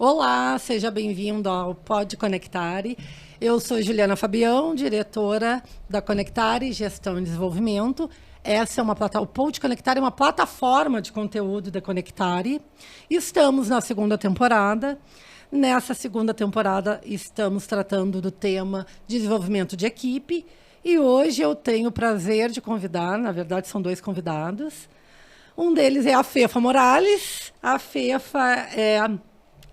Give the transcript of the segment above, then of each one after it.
Olá, seja bem-vindo ao Pode Conectare. Eu sou Juliana Fabião, diretora da Conectare Gestão e Desenvolvimento. Essa é o Pode Conectare é uma plataforma de conteúdo da Conectare. Estamos na segunda temporada. Nessa segunda temporada, estamos tratando do tema desenvolvimento de equipe. E hoje eu tenho o prazer de convidar, na verdade são dois convidados. Um deles é a Fefa Morales. A Fefa é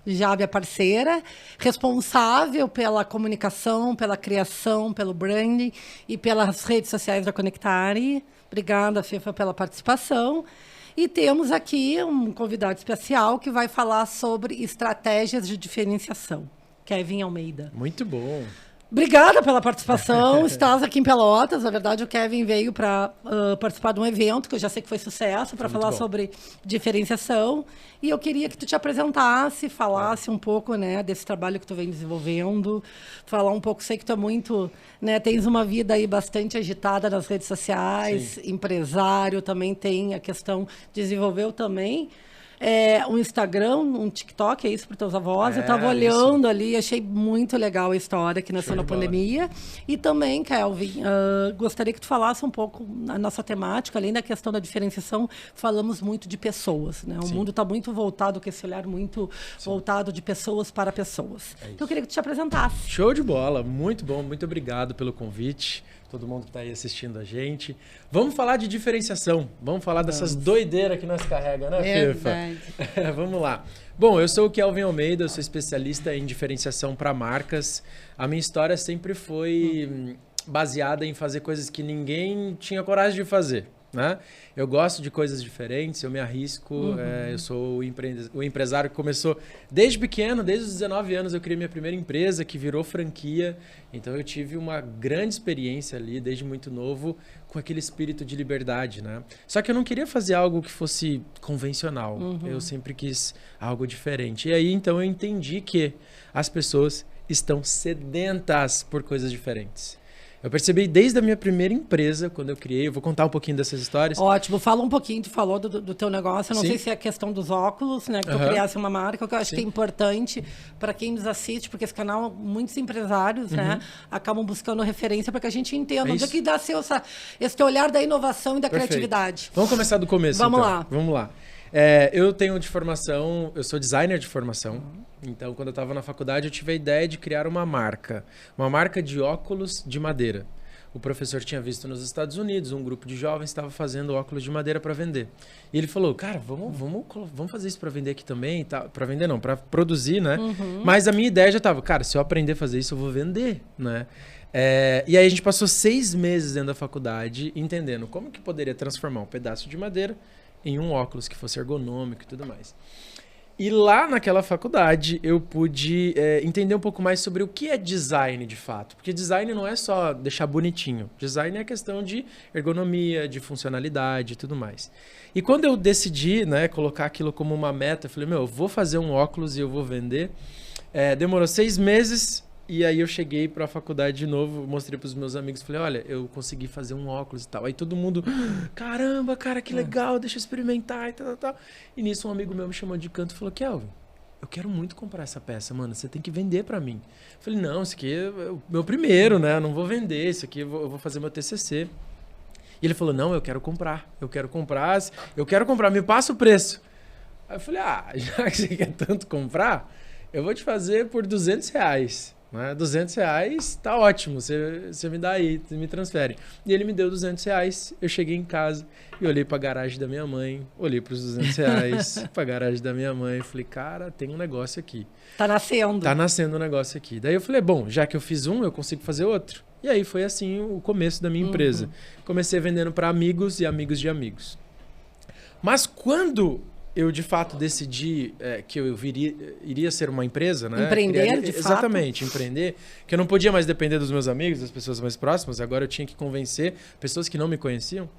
já minha parceira, responsável pela comunicação, pela criação, pelo branding e pelas redes sociais da Conectare. Obrigada, Fefa, pela participação. E temos aqui um convidado especial que vai falar sobre estratégias de diferenciação, Kevin Almeida. Muito bom. Obrigada pela participação. Estás aqui em Pelotas. Na verdade, o Kevin veio para participar de um evento que eu já sei que foi sucesso, para falar sobre diferenciação. E eu queria que tu te apresentasse, falasse um pouco, né, desse trabalho que tu vem desenvolvendo, falar um pouco, sei que tu é muito, né, tens uma vida aí bastante agitada nas redes sociais, sim, empresário, também tem a questão, desenvolveu também um Instagram, um TikTok, é isso para os teus avós? Eu estava olhando ali, achei muito legal a história que nasceu na pandemia. E também, Kelvin, gostaria que tu falasse um pouco a nossa temática, além da questão da diferenciação, falamos muito de pessoas, né? O mundo está muito voltado, com esse olhar muito voltado de pessoas para pessoas. Então, eu queria que tu te apresentasse. Show de bola, muito bom, muito obrigado pelo convite. Todo mundo que está aí assistindo a gente. Vamos falar de diferenciação. Vamos falar dessas doideiras que nós carrega, né, Fefa? Vamos lá. Bom, eu sou o Kelvin Almeida, eu sou especialista em diferenciação para marcas. A minha história sempre foi baseada em fazer coisas que ninguém tinha coragem de fazer, né? Eu gosto de coisas diferentes, eu me arrisco, eu sou o empresário que começou desde pequeno, desde os 19 anos eu criei minha primeira empresa que virou franquia, então eu tive uma grande experiência ali desde muito novo com aquele espírito de liberdade, né? Só que eu não queria fazer algo que fosse convencional, eu sempre quis algo diferente. E aí então eu entendi que as pessoas estão sedentas por coisas diferentes. Eu percebi desde a minha primeira empresa, quando eu criei, eu vou contar um pouquinho dessas histórias. Ótimo, fala um pouquinho, tu falou do teu negócio, eu não sei se é a questão dos óculos, né, que tu criasse uma marca, que eu acho que é importante para quem nos assiste, porque esse canal, muitos empresários, né, acabam buscando referência para que a gente entenda onde é que dá esse teu olhar da inovação e da criatividade. Vamos começar do começo, Vamos então. lá. Vamos lá. Eu tenho de formação, eu sou designer de formação, então quando eu estava na faculdade eu tive a ideia de criar uma marca de óculos de madeira. O professor tinha visto nos Estados Unidos, um grupo de jovens estava fazendo óculos de madeira para vender. E ele falou, cara, vamos fazer isso para vender aqui também, tá? Para vender não, para produzir, né? Mas a minha ideia já estava, cara, se eu aprender a fazer isso eu vou vender, né? E aí a gente passou 6 meses dentro da faculdade entendendo como que poderia transformar um pedaço de madeira em um óculos que fosse ergonômico e tudo mais. E lá naquela faculdade eu pude entender um pouco mais sobre o que é design de fato. Porque design não é só deixar bonitinho. Design é questão de ergonomia, de funcionalidade e tudo mais. E quando eu decidi, né, colocar aquilo como uma meta, eu falei, eu vou fazer um óculos e eu vou vender. Demorou 6 meses. E aí eu cheguei para a faculdade de novo, mostrei para os meus amigos, falei, olha, eu consegui fazer um óculos e tal. Aí todo mundo, caramba, cara, que legal, deixa eu experimentar e tal. E nisso um amigo meu me chamou de canto e falou, Kelvin, eu quero muito comprar essa peça, mano, você tem que vender para mim. Eu falei, não, isso aqui é o meu primeiro, né, eu não vou vender, isso aqui eu vou fazer meu TCC. E ele falou, não, eu quero comprar, me passa o preço. Aí eu falei, já que você quer tanto comprar, eu vou te fazer por R$200. R$200 tá ótimo, você me dá aí, você me transfere. E ele me deu R$200, eu cheguei em casa e olhei pra garagem da minha mãe, olhei pros R$200, pra garagem da minha mãe, falei, cara, tem um negócio aqui. Tá nascendo um negócio aqui. Daí eu falei, bom, já que eu fiz um, eu consigo fazer outro. E aí foi assim o começo da minha empresa. Comecei vendendo para amigos e amigos de amigos. Mas quando eu de fato decidi que eu iria ser uma empresa, né? Empreender, de fato. Exatamente, empreender. Que eu não podia mais depender dos meus amigos, das pessoas mais próximas. Agora eu tinha que convencer pessoas que não me conheciam.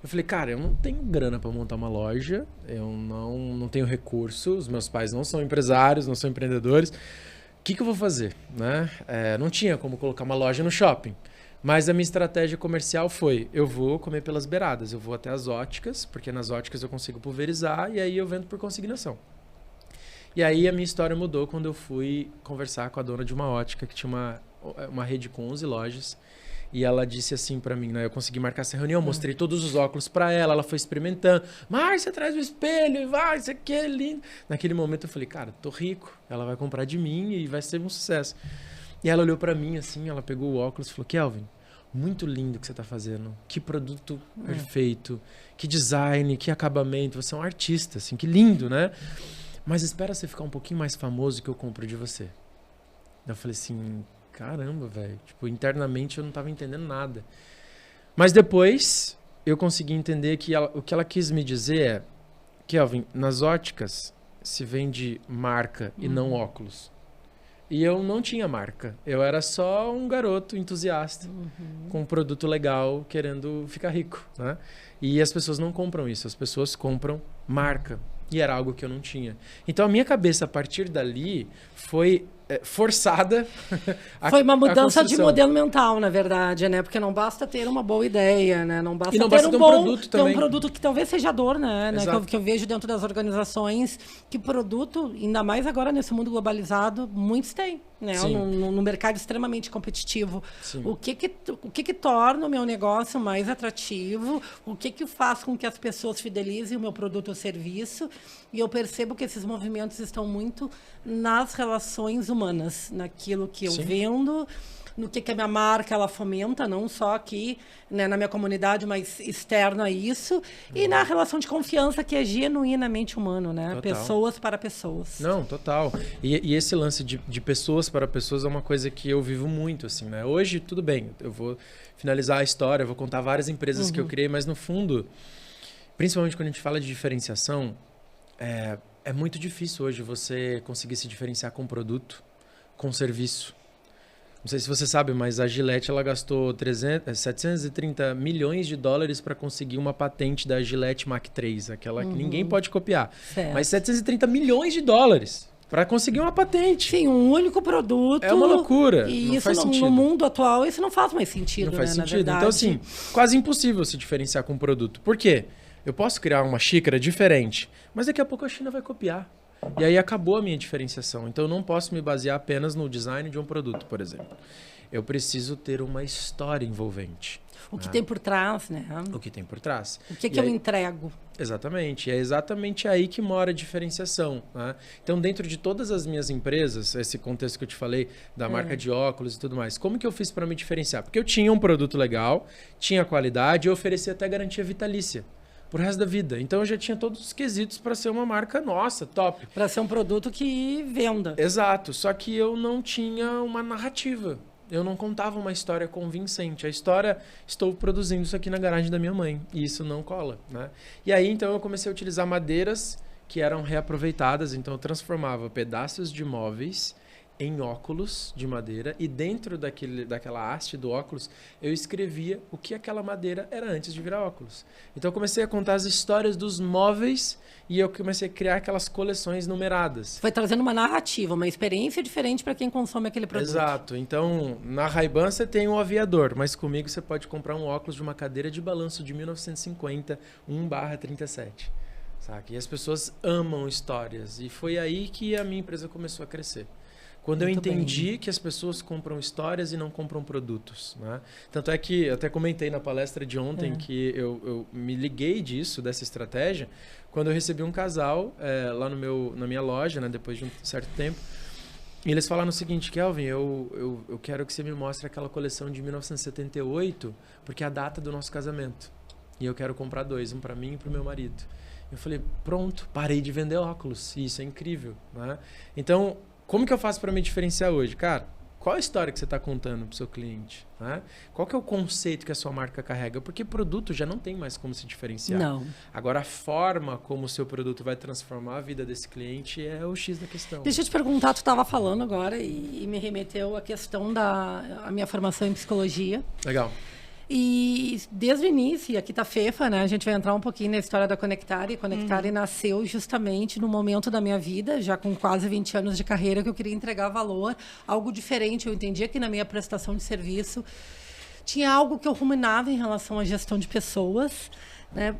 Eu falei, cara, eu não tenho grana para montar uma loja. Eu não tenho recurso. Os meus pais não são empresários, não são empreendedores. O que eu vou fazer, né? Não tinha como colocar uma loja no shopping. Mas a minha estratégia comercial foi, eu vou comer pelas beiradas, eu vou até as óticas, porque nas óticas eu consigo pulverizar e aí eu vendo por consignação. E aí a minha história mudou quando eu fui conversar com a dona de uma ótica que tinha uma rede com 11 lojas. E ela disse assim pra mim, né? Eu consegui marcar essa reunião, mostrei todos os óculos pra ela, ela foi experimentando. Márcia, traz o espelho e vai, isso aqui é lindo. Naquele momento eu falei, cara, tô rico, ela vai comprar de mim e vai ser um sucesso. E ela olhou pra mim assim, ela pegou o óculos e falou, Kelvin, muito lindo o que você tá fazendo. Que produto perfeito, que design, que acabamento. Você é um artista, assim, que lindo, né? Mas espera você ficar um pouquinho mais famoso que eu compro de você. Eu falei assim, caramba, velho. Tipo, internamente eu não tava entendendo nada. Mas depois eu consegui entender que o que ela quis me dizer é, Kelvin, nas óticas se vende marca e não óculos. E eu não tinha marca. Eu era só um garoto entusiasta com um produto legal, querendo ficar rico, né? E as pessoas não compram isso. As pessoas compram marca. E era algo que eu não tinha. Então a minha cabeça, a partir dali, foi forçada. Foi uma mudança de modelo mental, na verdade, né? Porque não basta ter uma boa ideia, né? Não basta ter um produto também. Ter um produto que talvez seja dor, né? Que eu vejo dentro das organizações, que produto, ainda mais agora nesse mundo globalizado, muitos têm. Né? No mercado extremamente competitivo. O que torna o meu negócio mais atrativo? O que faz com que as pessoas fidelizem o meu produto ou serviço? E eu percebo que esses movimentos estão muito nas relações humanas, naquilo que eu vendo, no que a minha marca ela fomenta, não só aqui, né, na minha comunidade, mas externo a isso, e na relação de confiança que é genuinamente humano, né? Total. Pessoas para pessoas. Não, total. E esse lance de pessoas para pessoas é uma coisa que eu vivo muito, assim, né? Hoje, tudo bem, eu vou finalizar a história, eu vou contar várias empresas que eu criei, mas no fundo, principalmente quando a gente fala de diferenciação, é muito difícil hoje você conseguir se diferenciar com produto, com serviço. Não sei se você sabe, mas a Gillette ela gastou 730 milhões de dólares para conseguir uma patente da Gillette Mach 3, aquela que ninguém pode copiar. Certo. Mas 730 milhões de dólares para conseguir uma patente. Sim, um único produto. É uma loucura. E não isso faz sentido. No mundo atual, isso não faz mais sentido. Não faz sentido. Então, assim, quase impossível se diferenciar com um produto. Por quê? Eu posso criar uma xícara diferente, mas daqui a pouco a China vai copiar. E aí acabou a minha diferenciação. Então eu não posso me basear apenas no design de um produto, por exemplo. Eu preciso ter uma história envolvente. O que tem por trás, né? O que tem por trás. O que eu entrego. Exatamente. É exatamente aí que mora a diferenciação. Né? Então, dentro de todas as minhas empresas, esse contexto que eu te falei, da marca de óculos e tudo mais, como que eu fiz para me diferenciar? Porque eu tinha um produto legal, tinha qualidade e oferecia até garantia vitalícia pro resto da vida. Então eu já tinha todos os quesitos para ser uma marca nossa, top. Para ser um produto que venda. Exato. Só que eu não tinha uma narrativa. Eu não contava uma história convincente. A história, estou produzindo isso aqui na garagem da minha mãe. E isso não cola, né? E aí, então, eu comecei a utilizar madeiras que eram reaproveitadas. Então, eu transformava pedaços de móveis em óculos de madeira e dentro daquela haste do óculos eu escrevia o que aquela madeira era antes de virar óculos. Então eu comecei a contar as histórias dos móveis e eu comecei a criar aquelas coleções numeradas. Foi trazendo uma narrativa, uma experiência diferente para quem consome aquele produto. Exato. Então na Ray-Ban você tem um aviador, mas comigo você pode comprar um óculos de uma cadeira de balanço de 1950, 1/37. Saca? E as pessoas amam histórias e foi aí que a minha empresa começou a crescer. Quando eu entendi que as pessoas compram histórias e não compram produtos. Né? Tanto é que, eu até comentei na palestra de ontem que eu me liguei dessa estratégia, quando eu recebi um casal lá na minha loja, né, depois de um certo tempo, e eles falaram o seguinte, Kelvin, eu quero que você me mostre aquela coleção de 1978, porque é a data do nosso casamento. E eu quero comprar 2, um para mim e para o meu marido. Eu falei, pronto, parei de vender óculos. E isso é incrível. Né? Então, como que eu faço para me diferenciar hoje? Cara, qual a história que você está contando para o seu cliente? Né? Qual que é o conceito que a sua marca carrega? Porque produto já não tem mais como se diferenciar. Não. Agora, a forma como o seu produto vai transformar a vida desse cliente é o X da questão. Deixa eu te perguntar, tu estava falando agora e me remeteu à questão da minha formação em psicologia. Legal. E desde o início, e aqui está a Fefa, né? A gente vai entrar um pouquinho na história da Conectare. A Conectare nasceu justamente no momento da minha vida, já com quase 20 anos de carreira, que eu queria entregar valor, algo diferente. Eu entendia que na minha prestação de serviço tinha algo que eu ruminava em relação à gestão de pessoas, né?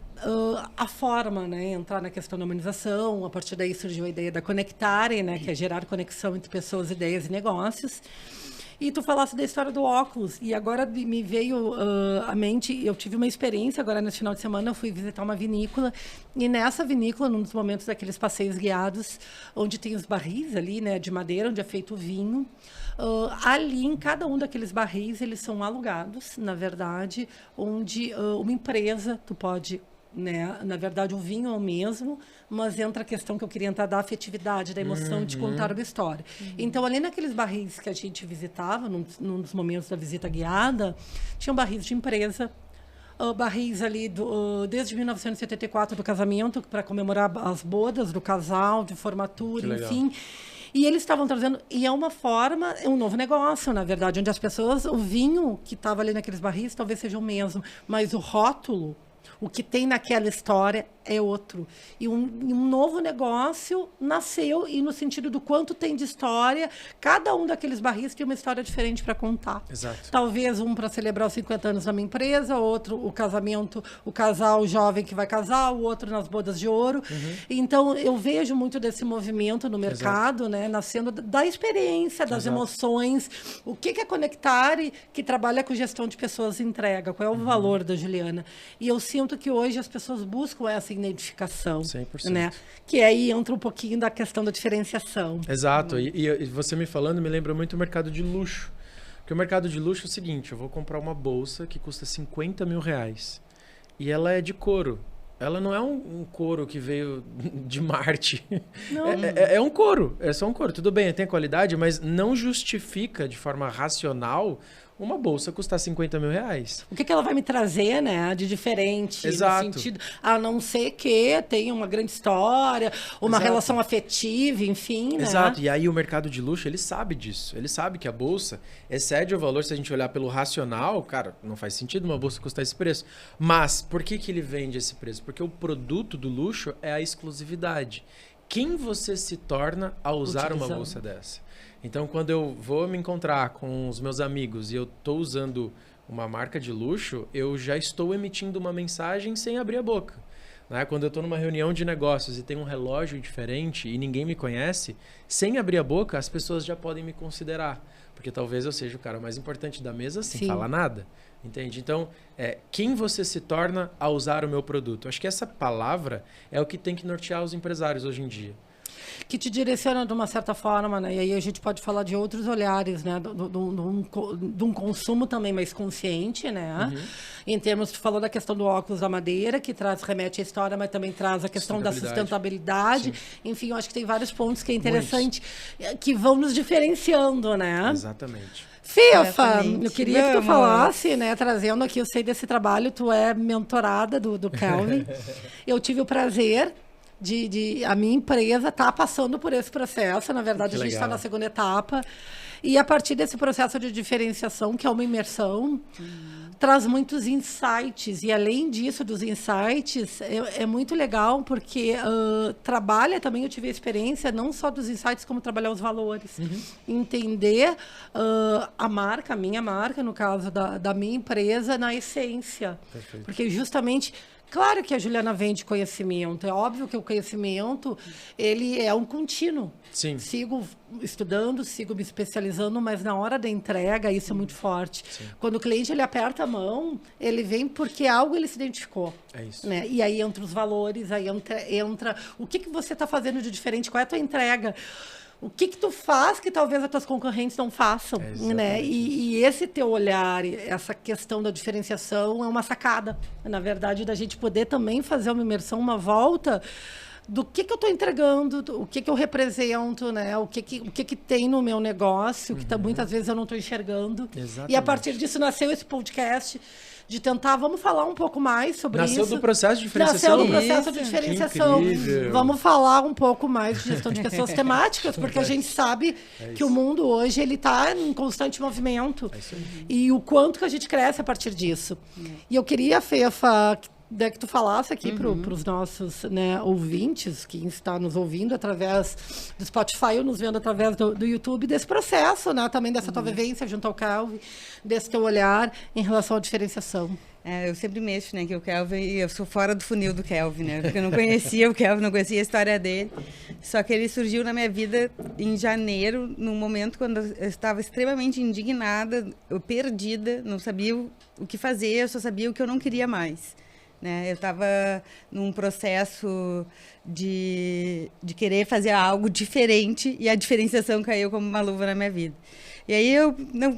A forma, né? Entrar na questão da humanização, a partir daí surgiu a ideia da Conectare, né? Que é gerar conexão entre pessoas, ideias e negócios. E tu falaste da história do óculos, e agora me veio à mente, eu tive uma experiência agora nesse final de semana, eu fui visitar uma vinícola, e nessa vinícola, num dos momentos daqueles passeios guiados, onde tem os barris ali, né, de madeira, onde é feito o vinho, ali em cada um daqueles barris, eles são alugados, na verdade, onde uma empresa, tu pode... Né? Na verdade, o vinho é o mesmo, mas entra a questão que eu queria entrar da afetividade, da emoção de contar uma história. Então, ali naqueles barris que a gente visitava, num dos momentos da visita guiada, tinham barris de empresa, barris ali desde 1974 do casamento, para comemorar as bodas do casal, de formatura, enfim. E eles estavam trazendo, e é uma forma, é um novo negócio, na verdade, onde as pessoas, o vinho que estava ali naqueles barris talvez seja o mesmo, mas o rótulo, o que tem naquela história é outro. E um novo negócio nasceu, e no sentido do quanto tem de história, cada um daqueles barris tem uma história diferente para contar. Exato. Talvez um para celebrar os 50 anos da minha empresa, outro o casamento, o casal jovem que vai casar, o outro nas bodas de ouro. Então, eu vejo muito desse movimento no mercado, né, nascendo da experiência, das emoções. O que é Conectare, que trabalha com gestão de pessoas, entrega? Qual é o valor da Juliana? E eu sinto que hoje as pessoas buscam essa identificação, 100%. né? Que aí entra um pouquinho da questão da diferenciação. Exato. E você me falando me lembra muito o mercado de luxo. Porque o mercado de luxo é o seguinte, eu vou comprar uma bolsa que custa 50 mil reais. E ela é de couro. Ela não é um couro que veio de Marte. Não. É um couro. É só um couro. Tudo bem, tem qualidade, mas não justifica de forma racional uma bolsa custar 50 mil reais. O que ela vai me trazer, né, de diferente? Exato. No sentido, a não ser que tenha uma grande história, uma relação afetiva, enfim, né? Exato. E aí o mercado de luxo, ele sabe disso. Ele sabe que a bolsa excede o valor. Se a gente olhar pelo racional, cara, não faz sentido uma bolsa custar esse preço. Mas por que ele vende esse preço? Porque o produto do luxo é a exclusividade. Quem você se torna ao usar uma bolsa dessa? Então, quando eu vou me encontrar com os meus amigos e eu estou usando uma marca de luxo, eu já estou emitindo uma mensagem sem abrir a boca. Né? Quando eu estou numa reunião de negócios e tem um relógio diferente e ninguém me conhece, sem abrir a boca, as pessoas já podem me considerar. Porque talvez eu seja o cara mais importante da mesa sem falar nada. Entende? Então, quem você se torna ao usar o meu produto? Acho que essa palavra é o que tem que nortear os empresários hoje em dia. Que te direciona de uma certa forma, né? E aí a gente pode falar de outros olhares, né? De um consumo também mais consciente, né? Em termos, tu falou da questão do óculos da madeira, que remete à história, mas também traz a questão da sustentabilidade. Enfim, eu acho que tem vários pontos que é interessante, que vão nos diferenciando, né? Exatamente. Fefa, eu queria que tu falasse, né, trazendo aqui, eu sei desse trabalho, tu é mentorada do Kelvin. Eu tive o prazer de a minha empresa tá passando por esse processo. Na verdade, a gente está na segunda etapa. E a partir desse processo de diferenciação, que é uma imersão, traz muitos insights. E além disso, dos insights, é muito legal porque trabalha também, eu tive a experiência, não só dos insights, como trabalhar os valores. Entender a marca, a minha marca, no caso da minha empresa, na essência. Perfeito. Porque justamente... Claro que a Juliana vende conhecimento. É óbvio que o conhecimento, ele é um contínuo. Sim. Sigo estudando, sigo me especializando, mas na hora da entrega, isso é muito forte. Sim. Quando o cliente ele aperta a mão, ele vem porque algo ele se identificou. É isso. Né? E aí entra os valores, aí entra o que você está fazendo de diferente, qual é a tua entrega. O que tu faz que talvez as tuas concorrentes não façam, né? E esse teu olhar, essa questão da diferenciação é uma sacada, na verdade, da gente poder também fazer uma imersão, uma volta do que eu estou entregando, o que eu represento, né? O que tem no meu negócio, que muitas vezes eu não estou enxergando. Exatamente. E a partir disso nasceu esse podcast de tentar, vamos falar um pouco mais sobre isso. Nasceu do processo de diferenciação. Nasceu do processo de diferenciação. Vamos falar um pouco mais de gestão de pessoas temáticas, porque a gente sabe que o mundo hoje ele está em constante movimento. E o quanto que a gente cresce a partir disso. E eu queria, Fefa, que tu falasse aqui para os nossos, né, ouvintes, quem está nos ouvindo através do Spotify ou nos vendo através do YouTube, desse processo, né, também dessa tua vivência junto ao Kelvin, desse teu olhar em relação à diferenciação. Eu sempre mexo, né, que o Kelvin, eu sou fora do funil do Kelvin, né, porque eu não conhecia o Kelvin, não conhecia a história dele, só que ele surgiu na minha vida em janeiro, num momento quando eu estava extremamente indignada, perdida, não sabia o que fazer, eu só sabia o que eu não queria mais. Né? Eu estava num processo de querer fazer algo diferente e a diferenciação caiu como uma luva na minha vida. E aí,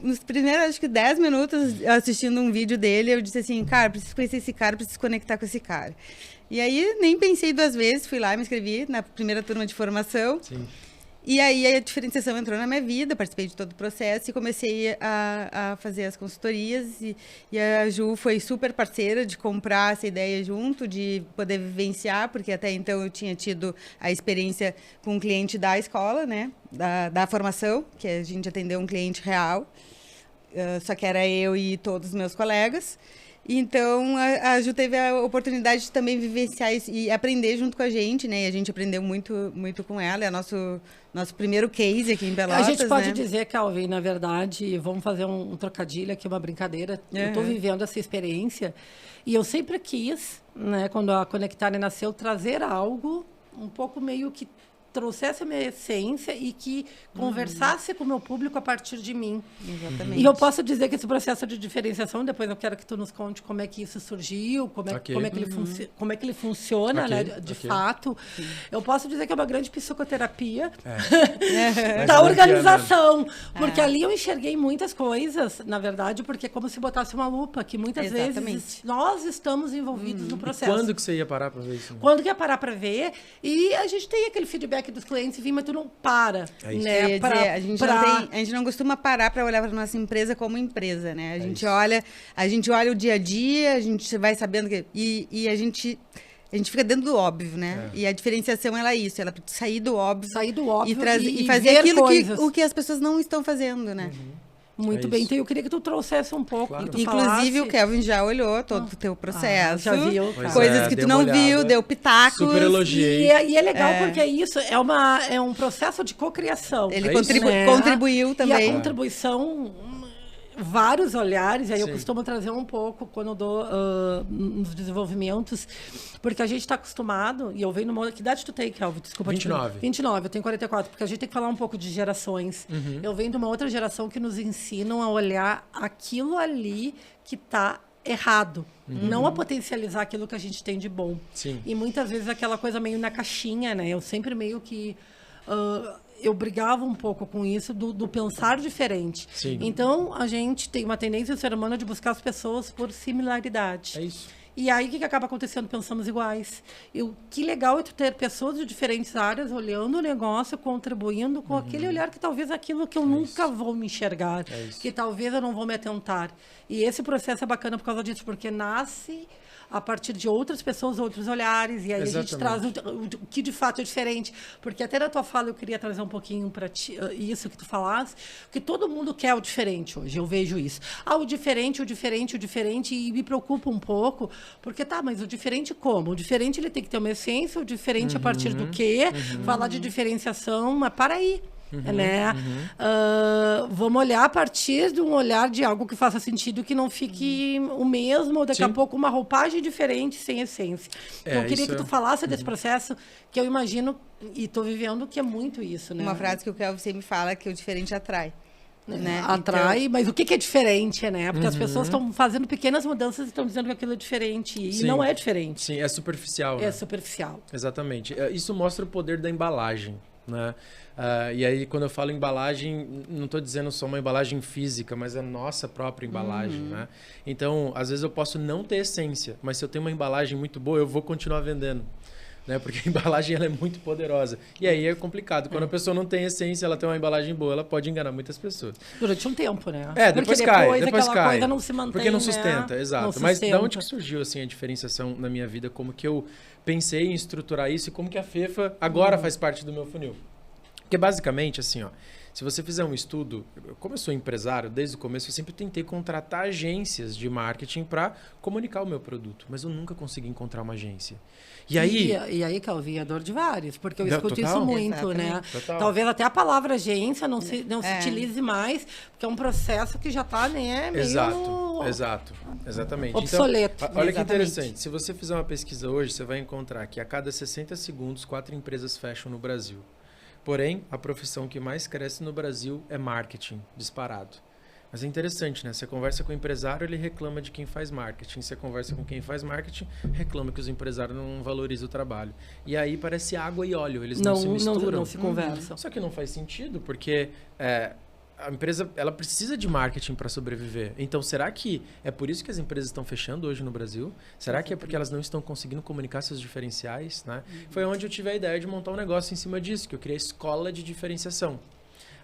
nos primeiros, acho que 10 minutos, assistindo um vídeo dele, eu disse assim, cara, preciso conhecer esse cara, preciso conectar com esse cara. E aí, nem pensei 2 vezes, fui lá e me inscrevi na primeira turma de formação. Sim. E aí a diferenciação entrou na minha vida, participei de todo o processo e comecei a fazer as consultorias. E a Ju foi super parceira de comprar essa ideia junto, de poder vivenciar, porque até então eu tinha tido a experiência com um cliente da escola, né, da formação, que a gente atendeu um cliente real, só que era eu e todos os meus colegas. Então, a Ju teve a oportunidade de também vivenciar isso e aprender junto com a gente, né? E a gente aprendeu muito, muito com ela. É nosso primeiro case aqui em Pelotas, a gente pode né? dizer, Kelvin, na verdade, vamos fazer um trocadilho aqui, uma brincadeira. Eu estou vivendo essa experiência e eu sempre quis, né, quando a Conectare nasceu, trazer algo um pouco meio que trouxesse a minha essência e que conversasse com o meu público a partir de mim. Exatamente. E eu posso dizer que esse processo de diferenciação, depois eu quero que tu nos conte como é que isso surgiu, como é que ele funciona, né, de fato. Sim. Eu posso dizer que é uma grande psicoterapia da organização, porque ali eu enxerguei muitas coisas, na verdade, porque é como se botasse uma lupa, que muitas vezes nós estamos envolvidos no processo. E quando que você ia parar para ver isso? Quando que ia parar para ver? E a gente tem aquele feedback dos clientes e mas tu não para, né? A gente não costuma parar para olhar para nossa empresa como empresa, né? A gente olha o dia a dia, a gente vai sabendo que e a gente fica dentro do óbvio, né? E a diferenciação ela é isso, ela sair do óbvio e fazer aquilo que as pessoas não estão fazendo, né? Muito bem, então eu queria que tu trouxesse um pouco. Claro. Inclusive, o Kelvin já olhou todo o teu processo. Já viu. Coisas que tu não viu, deu pitacos. Super elogiei. E é legal porque isso é um processo de cocriação. Ele contribuiu também. E a contribuição, vários olhares, e aí eu costumo trazer um pouco quando eu dou nos desenvolvimentos, porque a gente está acostumado, e eu venho numa... Que idade tu tem, Kelvin? Desculpa. 29. 29, eu tenho 44, porque a gente tem que falar um pouco de gerações. Eu venho de uma outra geração que nos ensinam a olhar aquilo ali que está errado, não a potencializar aquilo que a gente tem de bom. Sim. E muitas vezes aquela coisa meio na caixinha, né? Eu sempre meio que... eu brigava um pouco com isso do pensar diferente. Sim. Então, a gente tem uma tendência, o ser humano, de buscar as pessoas por similaridade. É isso. E aí, o que acaba acontecendo? Pensamos iguais. Que legal é tu ter pessoas de diferentes áreas olhando o negócio, contribuindo com aquele olhar que talvez aquilo que eu nunca vou me enxergar, que talvez eu não vou me atentar. E esse processo é bacana por causa disso, porque nasce a partir de outras pessoas, outros olhares, e aí a gente traz o que de fato é diferente. Porque até na tua fala eu queria trazer um pouquinho para ti, isso que tu falaste, que todo mundo quer o diferente hoje, eu vejo isso. O diferente, e me preocupa um pouco, porque mas o diferente como? O diferente ele tem que ter uma essência, o diferente a partir do quê? Falar de diferenciação, mas para aí. Né? Vamos olhar a partir de um olhar de algo que faça sentido, que não fique o mesmo, ou daqui a pouco uma roupagem diferente, sem essência. Então, eu queria que tu falasse desse processo, que eu imagino, e estou vivendo, que é muito isso. Né? Uma frase que o Kelvin sempre fala, que o diferente atrai. Né? Atrai, mas o que é diferente, né? Porque as pessoas estão fazendo pequenas mudanças e estão dizendo que aquilo é diferente. E não é diferente. Sim, é superficial. É superficial. Exatamente. Isso mostra o poder da embalagem. Né? E aí, quando eu falo embalagem, não estou dizendo só uma embalagem física, mas a nossa própria embalagem. Né? Então, às vezes eu posso não ter essência, mas se eu tenho uma embalagem muito boa, eu vou continuar vendendo. Né? Porque a embalagem ela é muito poderosa. E aí é complicado. Quando a pessoa não tem essência, ela tem uma embalagem boa, ela pode enganar muitas pessoas. Durante um tempo, né? Depois cai. Depois cai. Coisa não se mantém, porque não sustenta, né? exato. Não mas sustenta. da onde que surgiu assim, a diferenciação na minha vida? Como que eu pensei em estruturar isso e como que a Fefa agora faz parte do meu funil? Porque basicamente, assim, Se você fizer um estudo, como eu sou empresário, desde o começo eu sempre tentei contratar agências de marketing para comunicar o meu produto, mas eu nunca consegui encontrar uma agência. E aí, Calvi, é dor de vários, porque eu Não, escuto total. isso muito, Exatamente. né? Total. Talvez até a palavra agência não se utilize mais, porque é um processo que já está, né, meio Exatamente. obsoleto. Então, olha que Exatamente. interessante. Se você fizer uma pesquisa hoje, você vai encontrar que a cada 60 segundos, 4 empresas fecham no Brasil. Porém, a profissão que mais cresce no Brasil é marketing, disparado. Mas é interessante, né? Você conversa com o empresário, ele reclama de quem faz marketing. Você conversa com quem faz marketing, reclama que os empresários não valorizam o trabalho. E aí parece água e óleo, eles não se misturam. Não se conversam. Só que não faz sentido, porque a empresa ela precisa de marketing para sobreviver. Então, será que é por isso que as empresas estão fechando hoje no Brasil? Será que é porque elas não estão conseguindo comunicar seus diferenciais? Né? Foi onde eu tive a ideia de montar um negócio em cima disso, que eu criei a Escola de Diferenciação.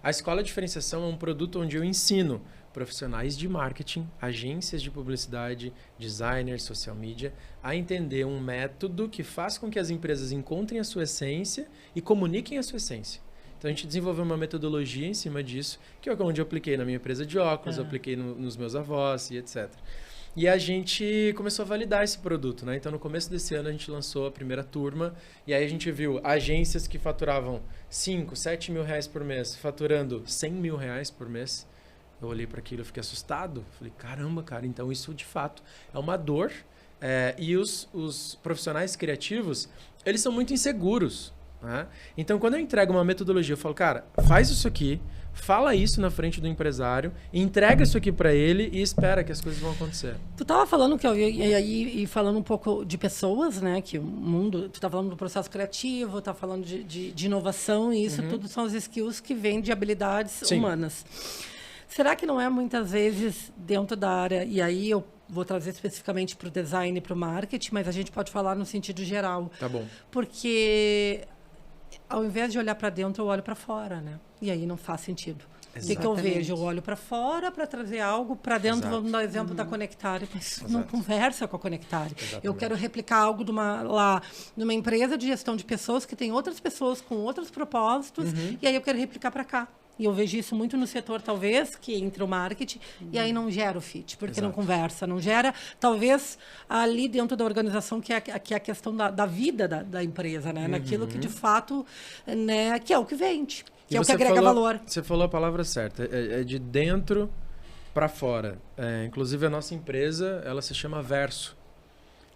A Escola de Diferenciação é um produto onde eu ensino profissionais de marketing, agências de publicidade, designers, social media, a entender um método que faz com que as empresas encontrem a sua essência e comuniquem a sua essência. Então, a gente desenvolveu uma metodologia em cima disso, que é onde eu apliquei na minha empresa de óculos, eu apliquei nos meus avós e etc. E a gente começou a validar esse produto, né? Então, no começo desse ano, a gente lançou a primeira turma, e aí a gente viu agências que faturavam 5, 7 mil reais por mês, faturando 100 mil reais por mês. Eu olhei para aquilo e fiquei assustado. Falei, caramba, cara, então isso de fato é uma dor. E os profissionais criativos, eles são muito inseguros. Né? Então, quando eu entrego uma metodologia, eu falo, cara, faz isso aqui, fala isso na frente do empresário, entrega isso aqui para ele e espera que as coisas vão acontecer. Tu estava falando, e falando um pouco de pessoas, né? Que o mundo, tu tá falando do processo criativo, tá falando de inovação, e isso tudo são as skills que vêm de habilidades humanas. Será que não é muitas vezes dentro da área, e aí eu vou trazer especificamente para o design e para o marketing, mas a gente pode falar no sentido geral. Tá bom. Porque ao invés de olhar para dentro, eu olho para fora, né? E aí não faz sentido. O que eu vejo? Eu olho para fora para trazer algo para dentro. Exato. Vamos dar o exemplo da Conectare, mas não conversa com a Conectare. Exatamente. Eu quero replicar algo numa empresa de gestão de pessoas que tem outras pessoas com outros propósitos, e aí eu quero replicar para cá. E eu vejo isso muito no setor, talvez, que entra o marketing, e aí não gera o fit, porque não conversa, não gera, talvez, ali dentro da organização, que é a questão da vida da empresa, né? Naquilo que, de fato, né, que é o que vende, que é o que agrega valor. Você falou a palavra certa, é de dentro para fora. Inclusive, a nossa empresa, ela se chama Verso.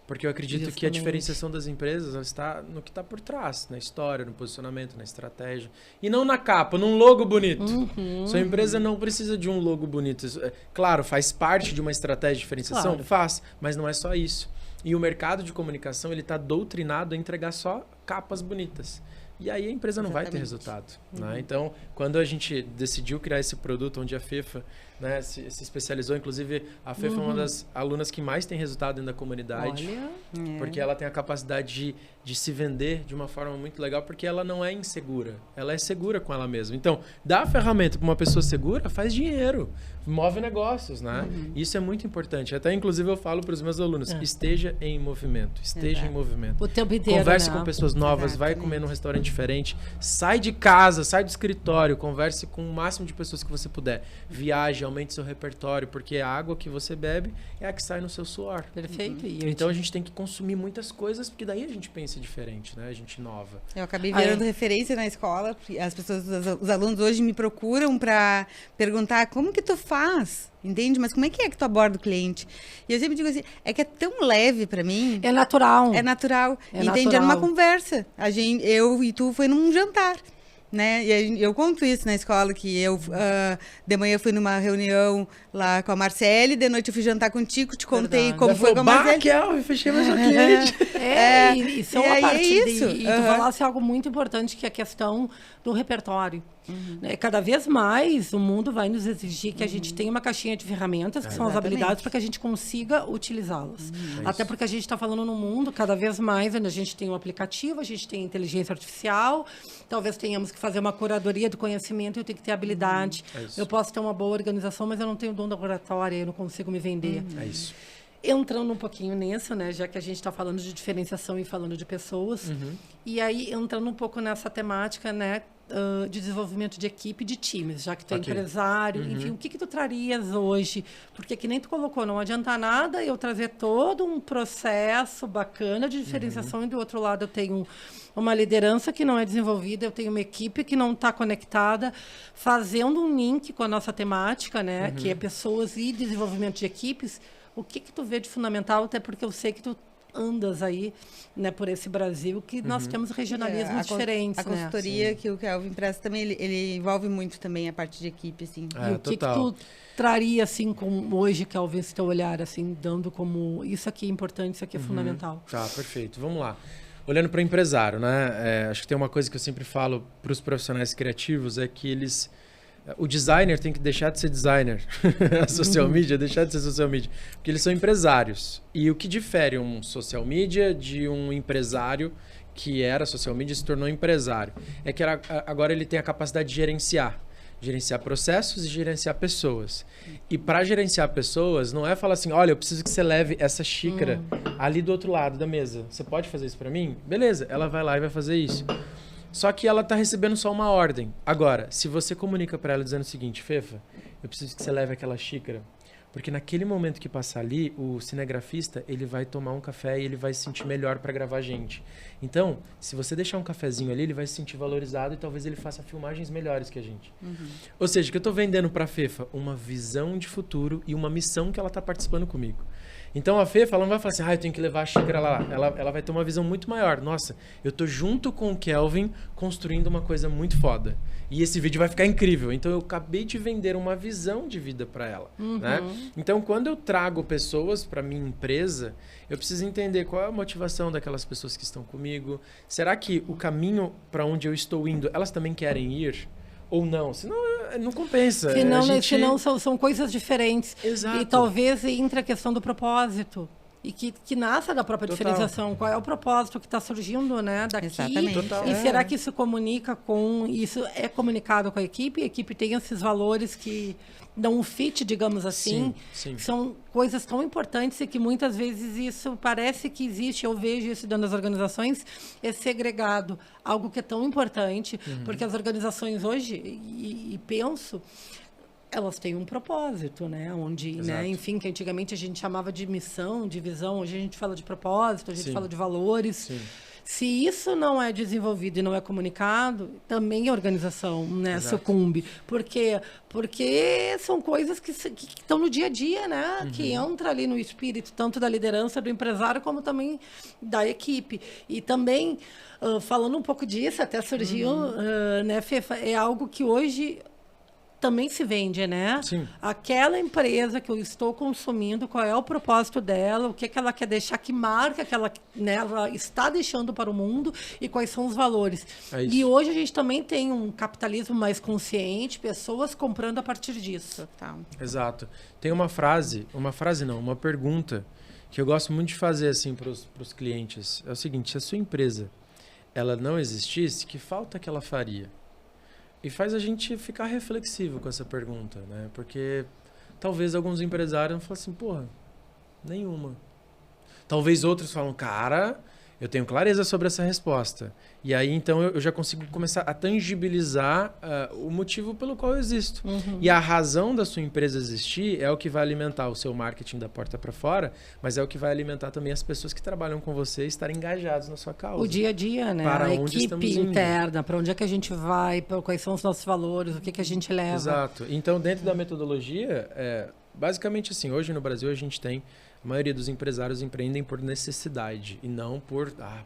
Porque eu acredito que a diferenciação das empresas está no que está por trás, na história, no posicionamento, na estratégia. E não na capa, num logo bonito. Sua empresa não precisa de um logo bonito. Claro, faz parte de uma estratégia de diferenciação? Claro. Faz, mas não é só isso. E o mercado de comunicação está doutrinado a entregar só capas bonitas. E aí a empresa não vai ter resultado. Né? Então, quando a gente decidiu criar esse produto, onde a Fefa, né, se especializou, inclusive a Fefa é uma das alunas que mais tem resultado dentro da comunidade. Olha. Porque ela tem a capacidade de se vender de uma forma muito legal, porque ela não é insegura. Ela é segura com ela mesma. Então, dá a ferramenta para uma pessoa segura, faz dinheiro, move negócios, né? Isso é muito importante. Até, inclusive, eu falo para os meus alunos, esteja em movimento, esteja em movimento. O tempo inteiro, Converse né? com pessoas novas, vai comer num restaurante diferente, sai de casa, sai do escritório, converse com o máximo de pessoas que você puder. Viaje, aumente seu repertório, porque a água que você bebe é a que sai no seu suor. Perfeito. Então a gente tem que consumir muitas coisas, porque daí a gente pensa diferente, né? A gente inova. Eu acabei virando referência na escola. As pessoas, os alunos hoje me procuram para perguntar como que tu faz, entende? Mas como é que tu aborda o cliente? E eu sempre digo assim, é que é tão leve para mim. É natural. É natural. É entende? natural. Era uma conversa. Eu e tu foi num jantar. Né? E eu conto isso na escola, que eu de manhã fui numa reunião lá com a Marcele, de noite eu fui jantar contigo, te contei como foi com a Marcele. Kelvin, fechei mais um cliente. Isso é uma parte isso. E tu falasse algo muito importante, que é a questão do repertório. Né? Cada vez mais o mundo vai nos exigir que a gente tenha uma caixinha de ferramentas, que são as habilidades, para que a gente consiga utilizá-las. Até porque a gente está falando no mundo, cada vez mais, onde a gente tem um aplicativo, a gente tem inteligência artificial, talvez tenhamos que fazer uma curadoria do conhecimento, eu tenho que ter habilidade. Eu posso ter uma boa organização, mas eu não tenho dom da oratória, eu não consigo me vender. É isso. Entrando um pouquinho nisso, né, já que a gente está falando de diferenciação e falando de pessoas, e aí entrando um pouco nessa temática, né, de desenvolvimento de equipe, de times, já que tu é empresário, enfim, o que tu trarias hoje? Porque que nem tu colocou, não adianta nada eu trazer todo um processo bacana de diferenciação e do outro lado eu tenho uma liderança que não é desenvolvida, eu tenho uma equipe que não está conectada, fazendo um link com a nossa temática, né, que é pessoas e desenvolvimento de equipes. O que tu vê de fundamental, até porque eu sei que tu andas aí, né, por esse Brasil, que nós temos regionalismos diferentes. A consultoria que o Kelvin presta também, ele envolve muito também a parte de equipe, assim. E o que tu traria, assim, com hoje, Kelvin, esse teu olhar, assim, dando como isso aqui é importante, isso aqui é fundamental? Tá, perfeito. Vamos lá. Olhando para o empresário, né? Acho que tem uma coisa que eu sempre falo para os profissionais criativos, é que o designer tem que deixar de ser designer. A social media deixar de ser social media. Porque eles são empresários. E o que difere um social media de um empresário que era social media e se tornou empresário é que agora ele tem a capacidade de gerenciar processos e gerenciar pessoas. E para gerenciar pessoas, não é falar assim, olha, eu preciso que você leve essa xícara ali do outro lado da mesa. Você pode fazer isso para mim? Beleza, ela vai lá e vai fazer isso. Só que ela está recebendo só uma ordem. Agora, se você comunica para ela dizendo o seguinte, Fefa, eu preciso que você leve aquela xícara, porque naquele momento que passar ali, o cinegrafista, ele vai tomar um café e ele vai se sentir melhor para gravar a gente. Então, se você deixar um cafezinho ali, ele vai se sentir valorizado e talvez ele faça filmagens melhores que a gente. Ou seja, o que eu estou vendendo para a Fefa? Uma visão de futuro e uma missão que ela está participando comigo. Então a Fefa, ela não vai falar assim, eu tenho que levar a xícara lá. Ela vai ter uma visão muito maior. Nossa, eu tô junto com o Kelvin construindo uma coisa muito foda. E esse vídeo vai ficar incrível. Então eu acabei de vender uma visão de vida para ela. Né? Então quando eu trago pessoas para minha empresa, eu preciso entender qual é a motivação daquelas pessoas que estão comigo. Será que o caminho para onde eu estou indo, elas também querem ir? Ou não, senão não compensa. Senão são coisas diferentes. Exato. E talvez entre a questão do propósito. E que nasce da própria diferenciação. Qual é o propósito que está surgindo, né, daqui? Exatamente. E será que isso comunica com... Isso é comunicado com a equipe? A equipe tem esses valores que dão um fit, digamos assim. Sim. São coisas tão importantes e que muitas vezes isso parece que existe. Eu vejo isso dentro das organizações. É segregado. Algo que é tão importante. Porque as organizações hoje, e penso... Elas têm um propósito, né? Onde, né? Enfim, que antigamente a gente chamava de missão, de visão. Hoje a gente fala de propósito, a gente fala de valores. Sim. Se isso não é desenvolvido e não é comunicado, também a organização, né, sucumbe. Por quê? Porque são coisas que estão no dia a dia, né? Que entra ali no espírito, tanto da liderança, do empresário, como também da equipe. E também, falando um pouco disso, até surgiu, né, Fefa, é algo que hoje... também se vende, né? Sim. Aquela empresa que eu estou consumindo, qual é o propósito dela, o que ela quer deixar, que marca que ela está deixando para o mundo e quais são os valores. E hoje a gente também tem um capitalismo mais consciente, pessoas comprando a partir disso. Total. Exato. Tem uma pergunta que eu gosto muito de fazer assim para os clientes. É o seguinte, se a sua empresa ela não existisse, que falta que ela faria? E faz a gente ficar reflexivo com essa pergunta, né? Porque talvez alguns empresários falem assim, porra, nenhuma. Talvez outros falam, cara, eu tenho clareza sobre essa resposta. E aí, então, eu já consigo começar a tangibilizar o motivo pelo qual eu existo. E a razão da sua empresa existir é o que vai alimentar o seu marketing da porta para fora, mas é o que vai alimentar também as pessoas que trabalham com você estarem engajados na sua causa. O dia a dia, né? Para a onde estamos equipe indo. interna, para onde é que a gente vai, quais são os nossos valores, o que a gente leva. Exato. Então, dentro da metodologia, basicamente assim, hoje no Brasil a gente tem... A maioria dos empresários empreendem por necessidade e não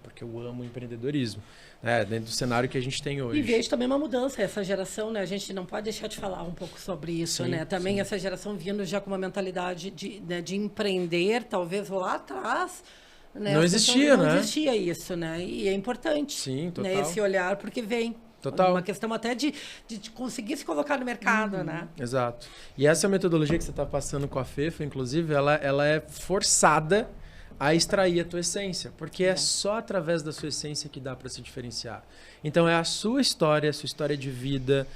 porque eu amo empreendedorismo. Dentro do cenário que a gente tem hoje. E vejo também uma mudança, essa geração, né? A gente não pode deixar de falar um pouco sobre isso, né? Também essa geração vindo já com uma mentalidade de empreender, talvez lá atrás... Né? Não existia, né? Não existia isso, né? E é importante. Sim, total. Né? Esse olhar, porque vem... Total. Uma questão até de conseguir se colocar no mercado, né? Exato. E essa metodologia que você está passando com a Fefa, inclusive, ela é forçada a extrair a tua essência, porque é só através da sua essência que dá para se diferenciar. Então, é a sua história de vida,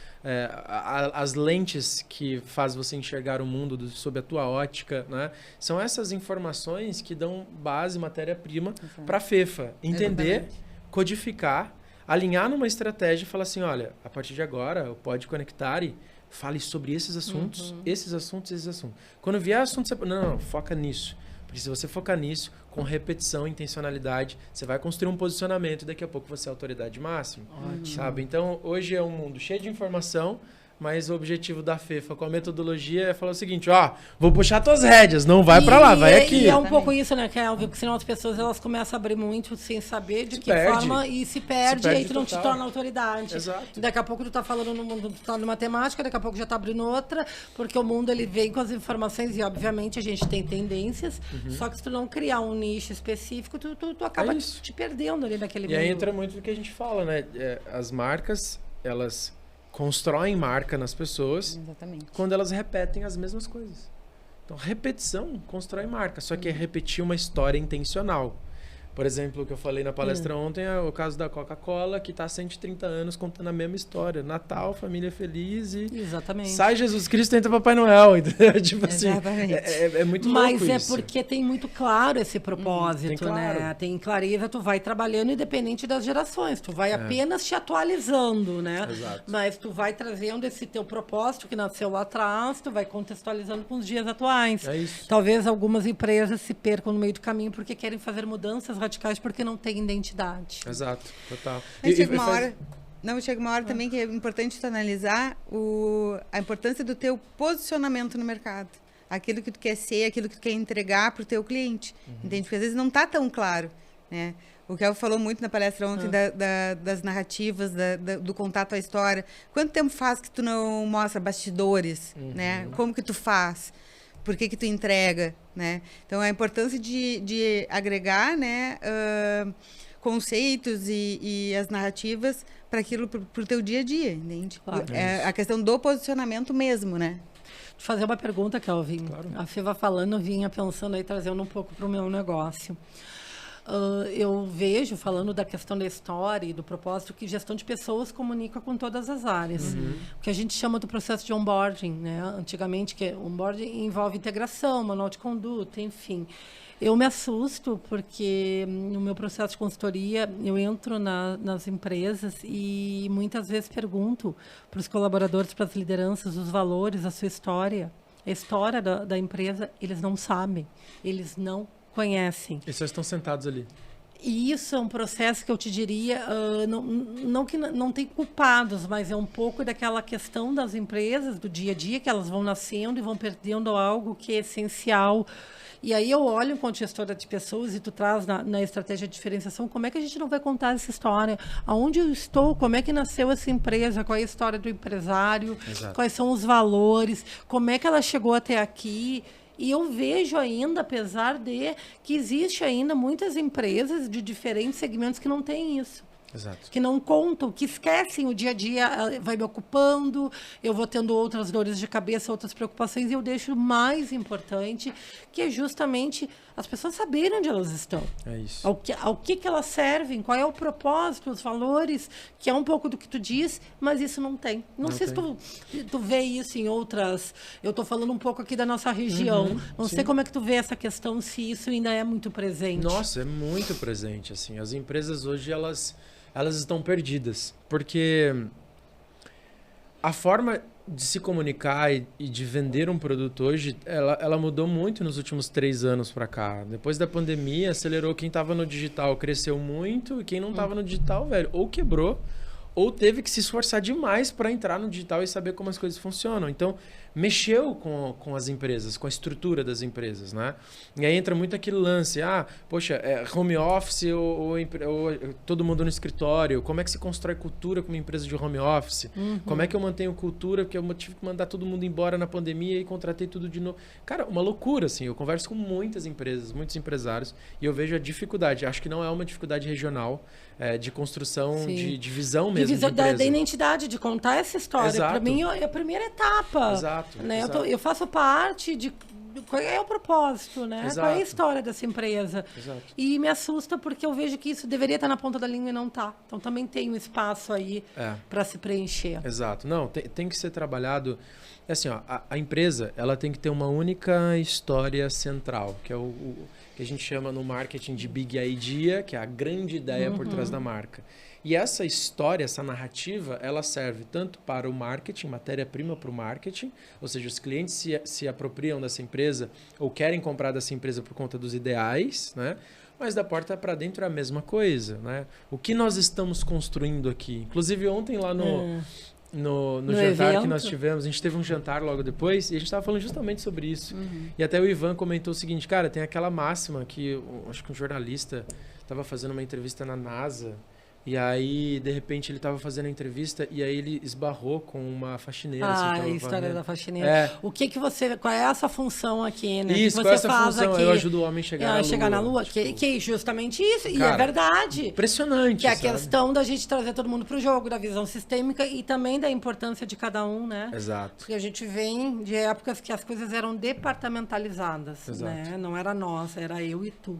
as lentes que faz você enxergar o mundo sob a tua ótica, né? São essas informações que dão base, matéria-prima para a Fefa entender, codificar, alinhar numa estratégia e falar assim, olha, a partir de agora, o Pode Conectar e fale sobre esses assuntos, esses assuntos, esses assuntos. Quando vier assunto, você... Não, foca nisso. Porque se você focar nisso, com repetição, intencionalidade, você vai construir um posicionamento e daqui a pouco você é a autoridade máxima. Sabe? Então, hoje é um mundo cheio de informação, mas o objetivo da FEFA com a metodologia é falar o seguinte, vou puxar tuas rédeas, não vai pra lá, vai aqui. E é um pouco isso, né, Kelvin? Porque senão as pessoas elas começam a abrir muito sem saber de que forma e se perde e aí tu não te torna autoridade. Exato. Daqui a pouco tu tá falando no mundo, tu tá numa temática, daqui a pouco já tá abrindo outra, porque o mundo ele vem com as informações e obviamente a gente tem tendências, só que se tu não criar um nicho específico, tu acaba te perdendo ali naquele mundo. E aí entra muito do que a gente fala, né? As marcas, elas constroem marca nas pessoas quando elas repetem as mesmas coisas. Então, repetição constrói marca, só que é repetir uma história intencional. Por exemplo, o que eu falei na palestra ontem é o caso da Coca-Cola, que está há 130 anos contando a mesma história. Natal, família feliz e... Exatamente. Sai Jesus Cristo, entra Papai Noel. Entendeu? Tipo assim, é muito louco isso. Mas isso. Porque tem muito claro esse propósito, né? Tem clareza, tu vai trabalhando independente das gerações. Tu vai apenas te atualizando, né? Exato. Mas tu vai trazendo esse teu propósito que nasceu lá atrás, tu vai contextualizando com os dias atuais. É isso. Talvez algumas empresas se percam no meio do caminho porque querem fazer mudanças radicais porque não tem identidade. Exato, total. Chega uma hora também que é importante tu analisar a importância do teu posicionamento no mercado. Aquilo que tu quer ser, aquilo que tu quer entregar para o teu cliente. Entende? Porque às vezes não está tão claro, né? O Kelvin falou muito na palestra ontem das narrativas, do contato à história. Quanto tempo faz que tu não mostra bastidores, né? Como que tu faz? Por que tu entrega, né? Então, a importância de agregar, né, conceitos e as narrativas para aquilo, para o teu dia a dia, entende? Claro. A questão do posicionamento mesmo, né? Deixa eu fazer uma pergunta, Kelvin. Claro. A Fê vai falando, eu vinha pensando aí, trazendo um pouco para o meu negócio. Eu vejo, falando da questão da história e do propósito, que gestão de pessoas comunica com todas as áreas. O que a gente chama do processo de onboarding, né? Antigamente, que onboarding envolve integração, manual de conduta, enfim. Eu me assusto porque no meu processo de consultoria eu entro nas empresas e muitas vezes pergunto para os colaboradores, para as lideranças, os valores, a sua história. A história da empresa, eles não sabem, eles não conhecem. E só estão sentados ali. E isso é um processo que eu te diria, não que não tem culpados, mas é um pouco daquela questão das empresas, do dia a dia, que elas vão nascendo e vão perdendo algo que é essencial. E aí eu olho enquanto gestora de pessoas e tu traz na estratégia de diferenciação, como é que a gente não vai contar essa história? Aonde eu estou? Como é que nasceu essa empresa? Qual é a história do empresário? Exato. Quais são os valores? Como é que ela chegou até aqui? E eu vejo ainda, apesar de que existe ainda muitas empresas de diferentes segmentos que não têm isso. Exato. Que não contam, que esquecem o dia a dia, vai me ocupando, eu vou tendo outras dores de cabeça, outras preocupações, e eu deixo o mais importante, que é justamente as pessoas saberem onde elas estão. É isso. Ao que elas servem, qual é o propósito, os valores, que é um pouco do que tu diz, mas isso não tem. Não sei tem. Se tu vê isso em outras... Eu estou falando um pouco aqui da nossa região. Não sei como é que tu vê essa questão, se isso ainda é muito presente. Nossa, é muito presente. Assim. As empresas hoje, elas estão perdidas, porque a forma de se comunicar e de vender um produto hoje, ela mudou muito nos últimos 3 anos para cá. Depois da pandemia, acelerou. Quem estava no digital cresceu muito e quem não estava no digital, velho, ou quebrou ou teve que se esforçar demais para entrar no digital e saber como as coisas funcionam. Então, mexeu com as empresas, com a estrutura das empresas, né? E aí entra muito aquele lance, poxa, home office ou todo mundo no escritório, como é que se constrói cultura com uma empresa de home office? Como é que eu mantenho cultura? Porque eu tive que mandar todo mundo embora na pandemia e contratei tudo de novo. Cara, uma loucura, assim. Eu converso com muitas empresas, muitos empresários, e eu vejo a dificuldade. Acho que não é uma dificuldade regional, de construção, de visão mesmo. Da identidade, de contar essa história. Para mim, é a primeira etapa. Exato. Né? Exato. Eu faço parte qual é o propósito, né? Exato. Qual é a história dessa empresa? Exato. E me assusta porque eu vejo que isso deveria estar na ponta da língua e não está. Então também tem um espaço aí para se preencher. Exato. Não, tem que ser trabalhado. Assim, ó, a empresa ela tem que ter uma única história central, que é o que a gente chama no marketing de Big Idea, que é a grande ideia por trás da marca. E essa história, essa narrativa, ela serve tanto para o marketing, matéria-prima para o marketing, ou seja, os clientes se apropriam dessa empresa ou querem comprar dessa empresa por conta dos ideais, né? Mas da porta para dentro é a mesma coisa, né? O que nós estamos construindo aqui? Inclusive ontem lá no jantar evento que nós tivemos, a gente teve um jantar logo depois e a gente estava falando justamente sobre isso. E até o Ivan comentou o seguinte, cara, tem aquela máxima que acho que um jornalista estava fazendo uma entrevista na NASA e aí, de repente, ele estava fazendo a entrevista e aí ele esbarrou com uma faxineira. A história da faxineira. Qual é essa função aqui, né? Isso, que qual é você essa faz função? aqui? Eu ajudo o homem a chegar na Lua. Tipo, Que é justamente isso, cara, e é verdade. Impressionante, Que é a sabe? questão da gente trazer todo mundo para o jogo, da visão sistêmica e também da importância de cada um, né? Exato. Porque a gente vem de épocas que as coisas eram departamentalizadas, Exato. né? Não era nossa, era eu e tu.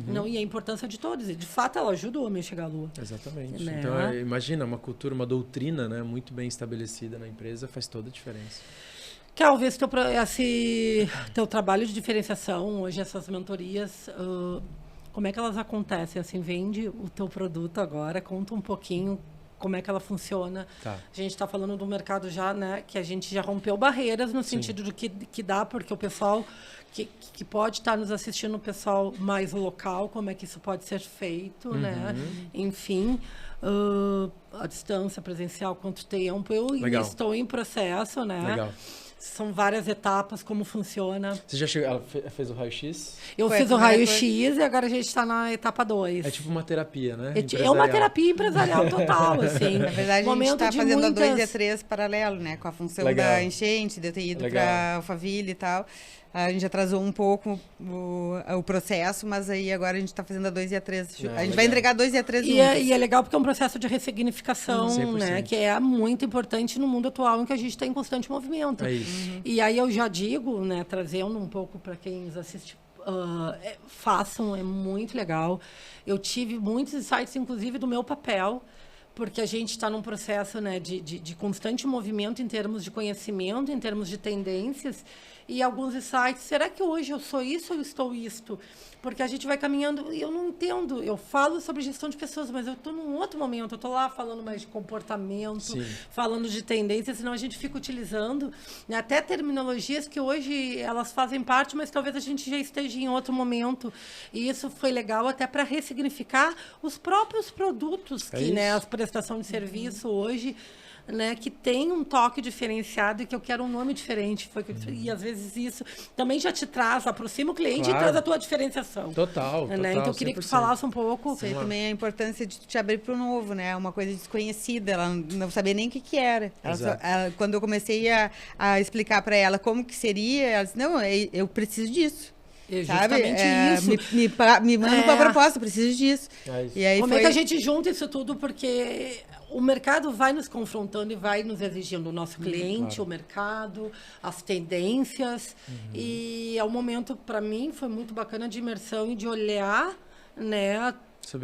Não, e a importância de todos. E, de fato, ela ajuda o homem a chegar à Lua. Exatamente. Né? Então, imagina, uma cultura, uma doutrina, né, muito bem estabelecida na empresa faz toda a diferença. Calvi, esse teu trabalho de diferenciação, hoje essas mentorias, como é que elas acontecem? Assim, vende o teu produto agora, conta um pouquinho como é que ela funciona. Tá. A gente está falando do mercado já, né, que a gente já rompeu barreiras no sentido do que dá, porque o pessoal que pode estar nos assistindo, o pessoal mais local, como é que isso pode ser feito, né? Enfim, a distância presencial, quanto tempo. Eu ainda estou em processo, né? Legal. São várias etapas, como funciona. Você já chegou, ela fez o raio-x? Eu fiz o raio-x e agora a gente está na etapa 2. É tipo uma terapia, né? É uma terapia empresarial total, assim. Na verdade, a gente está fazendo a 2 e a 3 paralelo, né? Com a função da enchente, de eu ter ido para Alphaville e tal. A gente atrasou um pouco o processo, mas aí agora a gente está fazendo a 2 e a 3. A gente vai entregar a 2 e a 3 juntos. E é legal porque é um processo de ressignificação, né? Que é muito importante no mundo atual em que a gente está em constante movimento. É isso. E aí eu já digo, né, trazendo um pouco para quem nos assiste, façam, é muito legal. Eu tive muitos insights, inclusive, do meu papel, porque a gente está num processo, né, de constante movimento em termos de conhecimento, em termos de tendências, e alguns insights. Será que hoje eu sou isso ou eu estou isto? Porque a gente vai caminhando e eu não entendo. Eu falo sobre gestão de pessoas, mas eu estou num outro momento. Eu estou lá falando mais de comportamento, falando de tendências, senão a gente fica utilizando, né, até terminologias que hoje elas fazem parte, mas talvez a gente já esteja em outro momento. E isso foi legal até para ressignificar os próprios produtos, né, as prestação de serviço hoje, né, que tem um toque diferenciado e que eu quero um nome diferente. E às vezes isso também já te traz, aproxima o cliente e traz a tua diferenciação. Total. Né? Então eu queria que tu falasse um pouco. Sei também a importância de te abrir para o novo, né? Uma coisa desconhecida, ela não sabia nem o que era. Quando eu comecei a explicar para ela como que seria, ela disse, não, eu preciso disso. Justamente isso. Me manda uma proposta, preciso disso. E aí como é que a gente junta isso tudo? Porque o mercado vai nos confrontando e vai nos exigindo o nosso cliente, o mercado, as tendências. E é um momento, para mim, foi muito bacana de imersão e de olhar, né,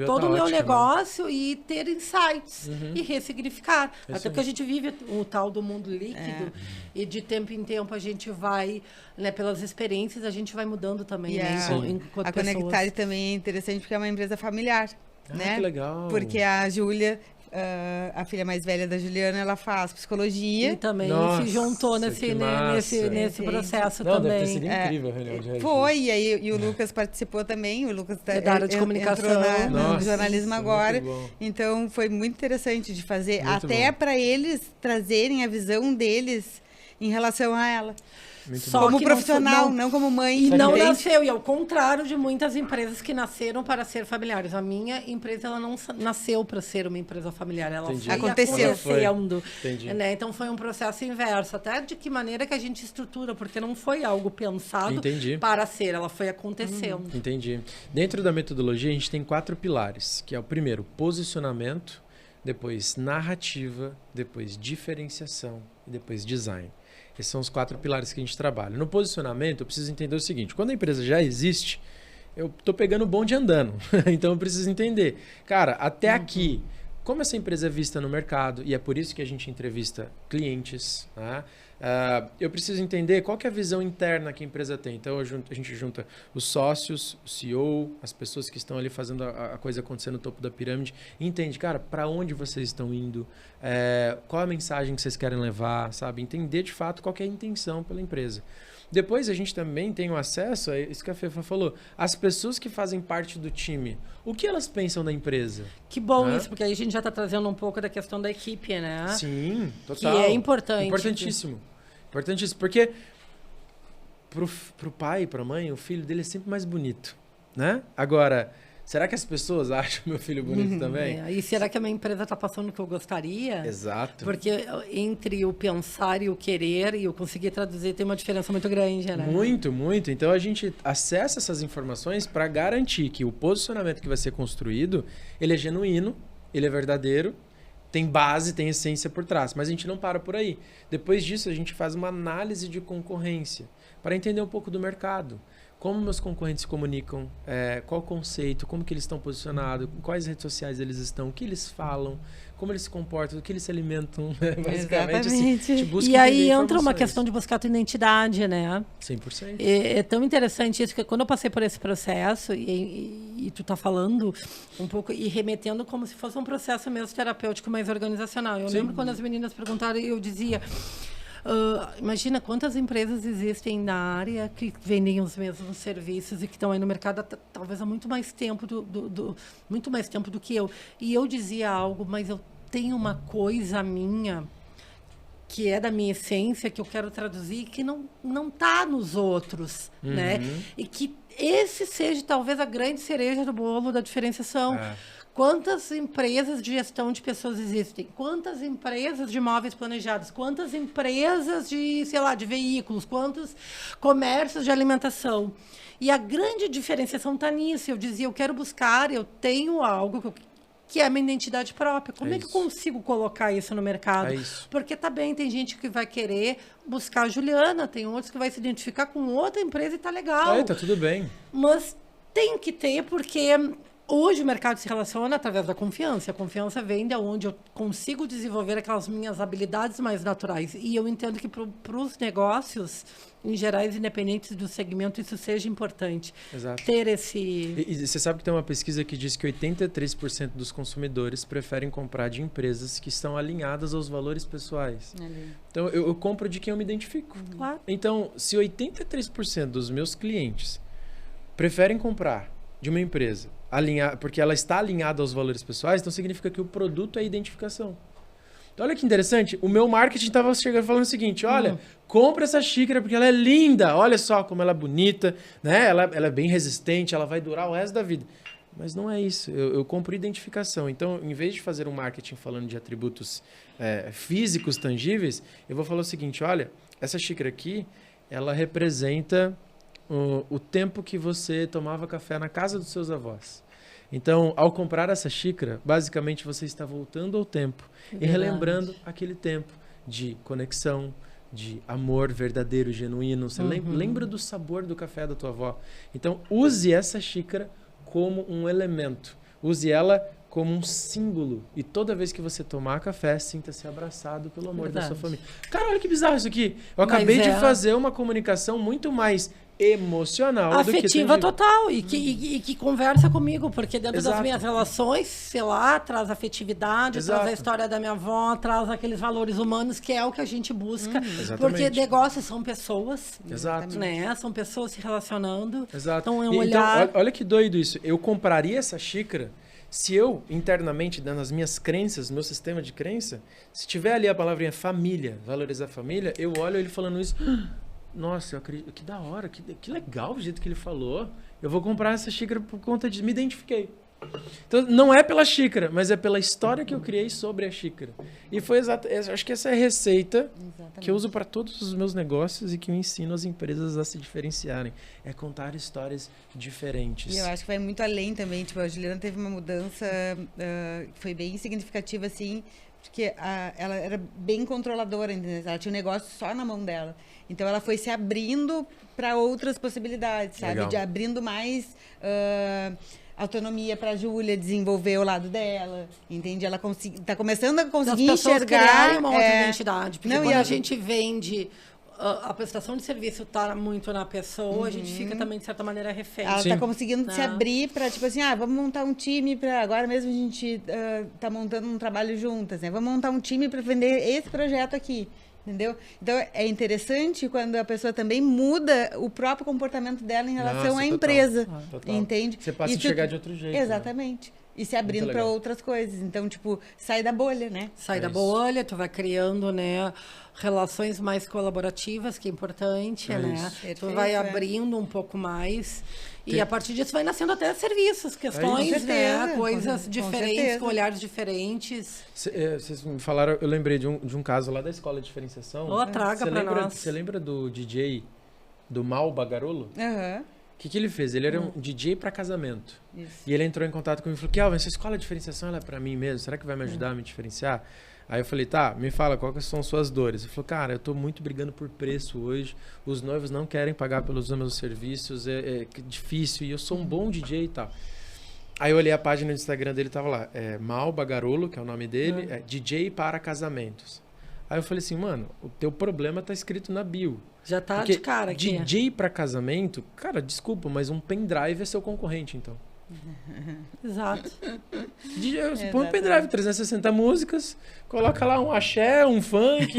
todo o meu negócio, né, e ter insights e ressignificar. Até porque a gente vive o tal do mundo líquido e de tempo em tempo a gente vai, né, pelas experiências, a gente vai mudando também. Né, a Conectare também é interessante porque é uma empresa familiar. Né? Que legal. Porque a Júlia, a filha mais velha da Juliana, ela faz psicologia. E também se juntou nesse processo também. Deve ter sido incrível a reunião de Foi, e o Lucas participou também. O Lucas da área de comunicação, entrou no jornalismo agora. Então foi muito interessante de fazer, muito até para eles trazerem a visão deles em relação a ela. Só como profissional, não como mãe. E não nasceu, e ao contrário de muitas empresas que nasceram para ser familiares. A minha empresa, ela não nasceu para ser uma empresa familiar, ela foi acontecendo. Né? Então foi um processo inverso, até de que maneira que a gente estrutura, porque não foi algo pensado para ser, ela foi acontecendo. Entendi. Dentro da metodologia, a gente tem 4 pilares, que é o primeiro, posicionamento, depois narrativa, depois diferenciação e depois design. Esses são os 4 pilares que a gente trabalha. No posicionamento, eu preciso entender o seguinte: quando a empresa já existe, eu tô pegando o bonde andando. Então eu preciso entender, cara, até aqui, como essa empresa é vista no mercado, e é por isso que a gente entrevista clientes, né? Eu preciso entender qual que é a visão interna que a empresa tem. Então a gente junta os sócios, o CEO, as pessoas que estão ali fazendo a coisa acontecer no topo da pirâmide, e entende, cara, para onde vocês estão indo, qual a mensagem que vocês querem levar, sabe? Entender de fato qual que é a intenção pela empresa. Depois a gente também tem o acesso, é isso que a Fefa falou, as pessoas que fazem parte do time. O que elas pensam da empresa? Que bom isso, porque aí a gente já está trazendo um pouco da questão da equipe, né? Sim, total. Que é importante. Importantíssimo. Importantíssimo, porque pro pai e pra mãe, o filho dele é sempre mais bonito, né? Agora, será que as pessoas acham meu filho bonito também? E será que a minha empresa está passando o que eu gostaria? Exato. Porque entre o pensar e o querer e o conseguir traduzir tem uma diferença muito grande, né? Muito, muito. Então a gente acessa essas informações para garantir que o posicionamento que vai ser construído, ele é genuíno, ele é verdadeiro, tem base, tem essência por trás. Mas a gente não para por aí. Depois disso, a gente faz uma análise de concorrência para entender um pouco do mercado. Como meus concorrentes se comunicam, qual o conceito, como que eles estão posicionados, em quais redes sociais eles estão, o que eles falam, como eles se comportam, o que eles se alimentam. Basicamente, assim, a gente busca e aí entra informações. uma questão de buscar a tua identidade, né? 100%. É tão interessante isso, que quando eu passei por esse processo, e tu tá falando um pouco, e remetendo como se fosse um processo mesmo terapêutico, mais organizacional. Eu lembro quando as meninas perguntaram, eu dizia... imagina quantas empresas existem na área que vendem os mesmos serviços e que estão aí no mercado talvez há muito mais tempo muito mais tempo do que eu. E eu dizia algo, mas eu tenho uma coisa minha que é da minha essência, que eu quero traduzir, que não tá nos outros, né? E que esse seja talvez a grande cereja do bolo da diferenciação. Quantas empresas de gestão de pessoas existem? Quantas empresas de imóveis planejados? Quantas empresas de, sei lá, de veículos? Quantos comércios de alimentação? E a grande diferenciação está nisso. Eu dizia, eu quero buscar, eu tenho algo que é a minha identidade própria. Como é que eu consigo colocar isso no mercado? Porque tá bem, tem gente que vai querer buscar a Juliana, tem outros que vai se identificar com outra empresa e tá legal. Tá tudo bem. Mas tem que ter, porque... Hoje o mercado se relaciona através da confiança. A confiança vem de onde eu consigo desenvolver aquelas minhas habilidades mais naturais. E eu entendo que para os negócios, em geral, independentes do segmento, isso seja importante. Exato. Ter esse... E você sabe que tem uma pesquisa que diz que 83% dos consumidores preferem comprar de empresas que estão alinhadas aos valores pessoais. Então, eu compro de quem eu me identifico. Claro. Então, se 83% dos meus clientes preferem comprar de uma empresa porque ela está alinhada aos valores pessoais, então significa que o produto é identificação. Então, olha que interessante, o meu marketing estava chegando falando o seguinte, olha, compra essa xícara porque ela é linda, olha só como ela é bonita, né? Ela é bem resistente, ela vai durar o resto da vida. Mas não é isso, eu compro identificação. Então, em vez de fazer um marketing falando de atributos físicos tangíveis, eu vou falar o seguinte, olha, essa xícara aqui, ela representa... o tempo que você tomava café na casa dos seus avós. Então, ao comprar essa xícara, basicamente você está voltando ao tempo e relembrando aquele tempo de conexão, de amor verdadeiro, genuíno. Você lembra do sabor do café da tua avó. Então, use essa xícara como um elemento. Use ela como um símbolo. E toda vez que você tomar café, sinta-se abraçado pelo amor da sua família. Cara, olha que bizarro isso aqui. Eu acabei de fazer uma comunicação muito mais emocional afetiva do que total e que conversa comigo, porque dentro das minhas relações, sei lá, traz afetividade, traz a história da minha avó, traz aqueles valores humanos que é o que a gente busca, porque negócios são pessoas, né? São pessoas se relacionando. Então é um olhar. Então, olha que doido isso. Eu compraria essa xícara se eu, internamente, dando as minhas crenças, meu sistema de crença, se tiver ali a palavrinha família, valorizar a família, eu olho ele falando isso... Nossa, eu acredito, que da hora, que legal o jeito que ele falou. Eu vou comprar essa xícara por conta de... Me identifiquei. Então, não é pela xícara, mas é pela história que eu criei sobre a xícara. E foi acho que essa é a receita que eu uso para todos os meus negócios e que eu ensino as empresas a se diferenciarem. É contar histórias diferentes. E eu acho que vai muito além também. Tipo, a Juliana teve uma mudança que foi bem significativa, assim, porque ela era bem controladora, entendeu? Ela tinha um negócio só na mão dela. Então, ela foi se abrindo para outras possibilidades, sabe? Legal. De abrindo mais autonomia para a Júlia desenvolver o lado dela, entende? Ela tá começando a conseguir As pessoas enxergar criarem uma outra identidade. Porque Não, quando e a gente vende, a prestação de serviço está muito na pessoa, a gente fica também, de certa maneira, refém. Ela Sim. está conseguindo se abrir para, tipo assim, vamos montar um time para... Agora mesmo a gente tá montando um trabalho juntas, né? Vamos montar um time para vender esse projeto aqui, entendeu? Então, é interessante quando a pessoa também muda o próprio comportamento dela em relação Nossa, à total. empresa, Total. entende? Você passa a Isso- enxergar de outro jeito. né? Exatamente. E se abrindo Muito para legal. outras coisas. Então, tipo, sai da bolha, né? Sai da isso. bolha, tu vai criando, né, relações mais colaborativas, que é importante, É né? isso. Tu Perfeito, vai é. abrindo um pouco mais. E Tem- a partir disso vai nascendo até serviços, questões, Com certeza, né? Coisas com diferentes, certeza. com olhares diferentes. Vocês me falaram, eu lembrei de um caso lá da escola de diferenciação. Ô, traga Você pra lembra, nós. Você lembra do DJ do Mal Bagarolo? Aham. O que ele fez? Ele era um DJ para casamento. Isso. E ele entrou em contato comigo e falou: Kelvin, essa escola de diferenciação ela é para mim mesmo? Será que vai me ajudar a me diferenciar? Aí eu falei: tá, me fala, quais são suas dores? Ele falou: cara, eu tô muito brigando por preço hoje, os noivos não querem pagar pelos meus serviços, é difícil, e eu sou um bom DJ e tal. Aí eu olhei a página do Instagram dele, tava lá, Mal Bagarolo, que é o nome dele, é DJ para casamentos. Aí eu falei assim, mano, o teu problema tá escrito na bio. Já tá Porque de cara aqui. DJ para casamento, cara, desculpa, mas um pendrive é seu concorrente, então. Exato. Põe um pendrive, 360 músicas, coloca lá um axé, um funk.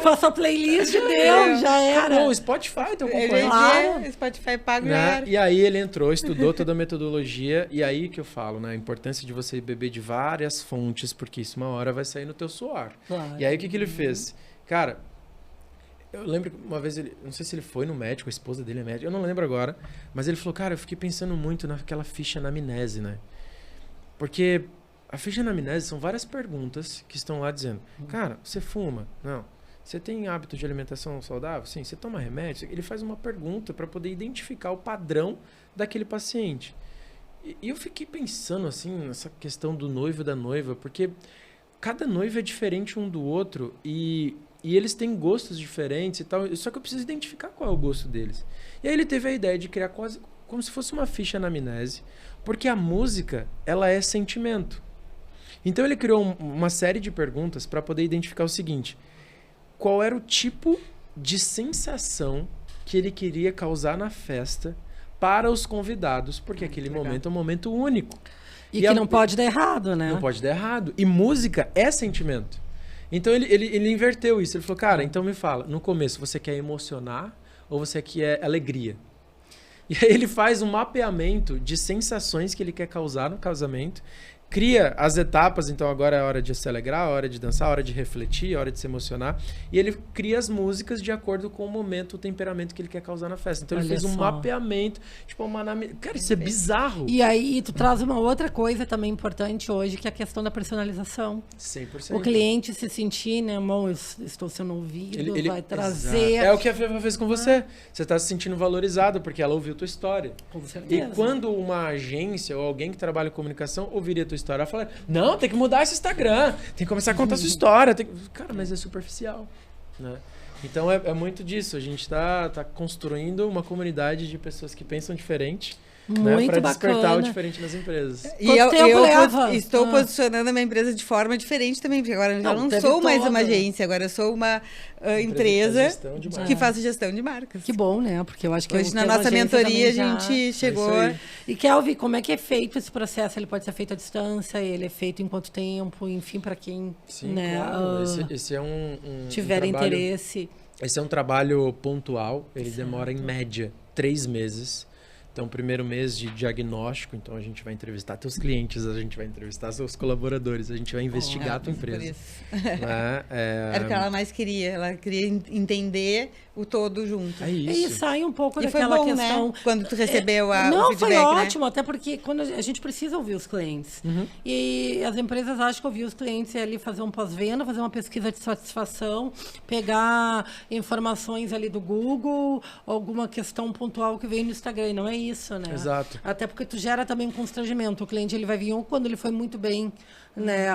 Faça a playlist, deu, já era. Cara, o Spotify teu Ele concorrente. Claro. Spotify pago já Né? era. E aí ele entrou, estudou toda a metodologia, e aí que eu falo, né? A importância de você beber de várias fontes, porque isso uma hora vai sair no teu suor. Claro. E aí o que ele fez? Cara, eu lembro que uma vez, não sei se ele foi no médico, a esposa dele é médica, eu não lembro agora, mas ele falou, cara, eu fiquei pensando muito naquela ficha anamnese, né? Porque a ficha anamnese são várias perguntas que estão lá dizendo, cara, você fuma? Não. Você tem hábito de alimentação saudável? Sim. Você toma remédio? Ele faz uma pergunta para poder identificar o padrão daquele paciente. E eu fiquei pensando assim nessa questão do noivo e da noiva, porque cada noivo é diferente um do outro e eles têm gostos diferentes e tal, só que eu preciso identificar qual é o gosto deles. E aí ele teve a ideia de criar quase como se fosse uma ficha anamnese, porque a música, ela é sentimento. Então ele criou uma série de perguntas para poder identificar o seguinte: qual era o tipo de sensação que ele queria causar na festa para os convidados, porque aquele legal. momento é um momento único. E que não pode dar errado, né? Não pode dar errado. E música é sentimento. Então ele inverteu isso. Ele falou, cara, então me fala, no começo você quer emocionar ou você quer alegria? E aí ele faz um mapeamento de sensações que ele quer causar no casamento, cria as etapas, então agora é a hora de se alegrar, a hora de dançar, a hora de refletir, a hora de se emocionar, e ele cria as músicas de acordo com o momento, o temperamento que ele quer causar na festa. Então ele Olha fez um só. mapeamento, tipo cara, isso é bizarro. E aí tu traz uma outra coisa também importante hoje, que é a questão da personalização. 100%. O cliente se sentir, né, irmão, eu estou sendo ouvido, vai trazer... Exato. É o que a Feva fez com você. Você está se sentindo valorizado porque ela ouviu tua história. Com certeza. E quando uma agência ou alguém que trabalha em comunicação ouviria a tua história, ela fala, não, tem que mudar esse Instagram, tem que começar a contar a sua história. Cara, mas é superficial. Né? Então é muito disso. A gente tá construindo uma comunidade de pessoas que pensam diferente. Muito para despertar o bacana. diferente nas empresas. E Quanto tempo leva? estou posicionando a minha empresa de forma diferente também, porque agora eu já não teve sou mais todo. uma agência, agora eu sou uma que empresa faz gestão de marca. que faz gestão de marcas. Que bom, né? Porque eu acho que Hoje o na termo nossa agência mentoria a também já- gente chegou... isso aí. E Kelvin, como é que é feito esse processo? Ele pode ser feito à distância? Ele é feito em quanto tempo? Enfim, para quem Sim, né, claro. Esse é um tiver trabalho- interesse. Esse é um trabalho pontual, ele demora em média 3 meses. Então, primeiro mês de diagnóstico, então a gente vai entrevistar teus clientes, a gente vai entrevistar seus colaboradores, a gente vai investigar a tua empresa. Né? Era o que ela mais queria, ela queria entender o todo junto. É isso. E sai um pouco E daquela foi bom, questão... né? Quando tu recebeu o Não, feedback, foi né? ótimo, até porque quando a gente precisa ouvir os clientes. E as empresas acham que ouvir os clientes é ali fazer um pós-venda, fazer uma pesquisa de satisfação, pegar informações ali do Google, alguma questão pontual que veio no Instagram, e não é isso, né? Exato. Até porque tu gera também um constrangimento. O cliente ele vai vir quando ele foi muito bem, né?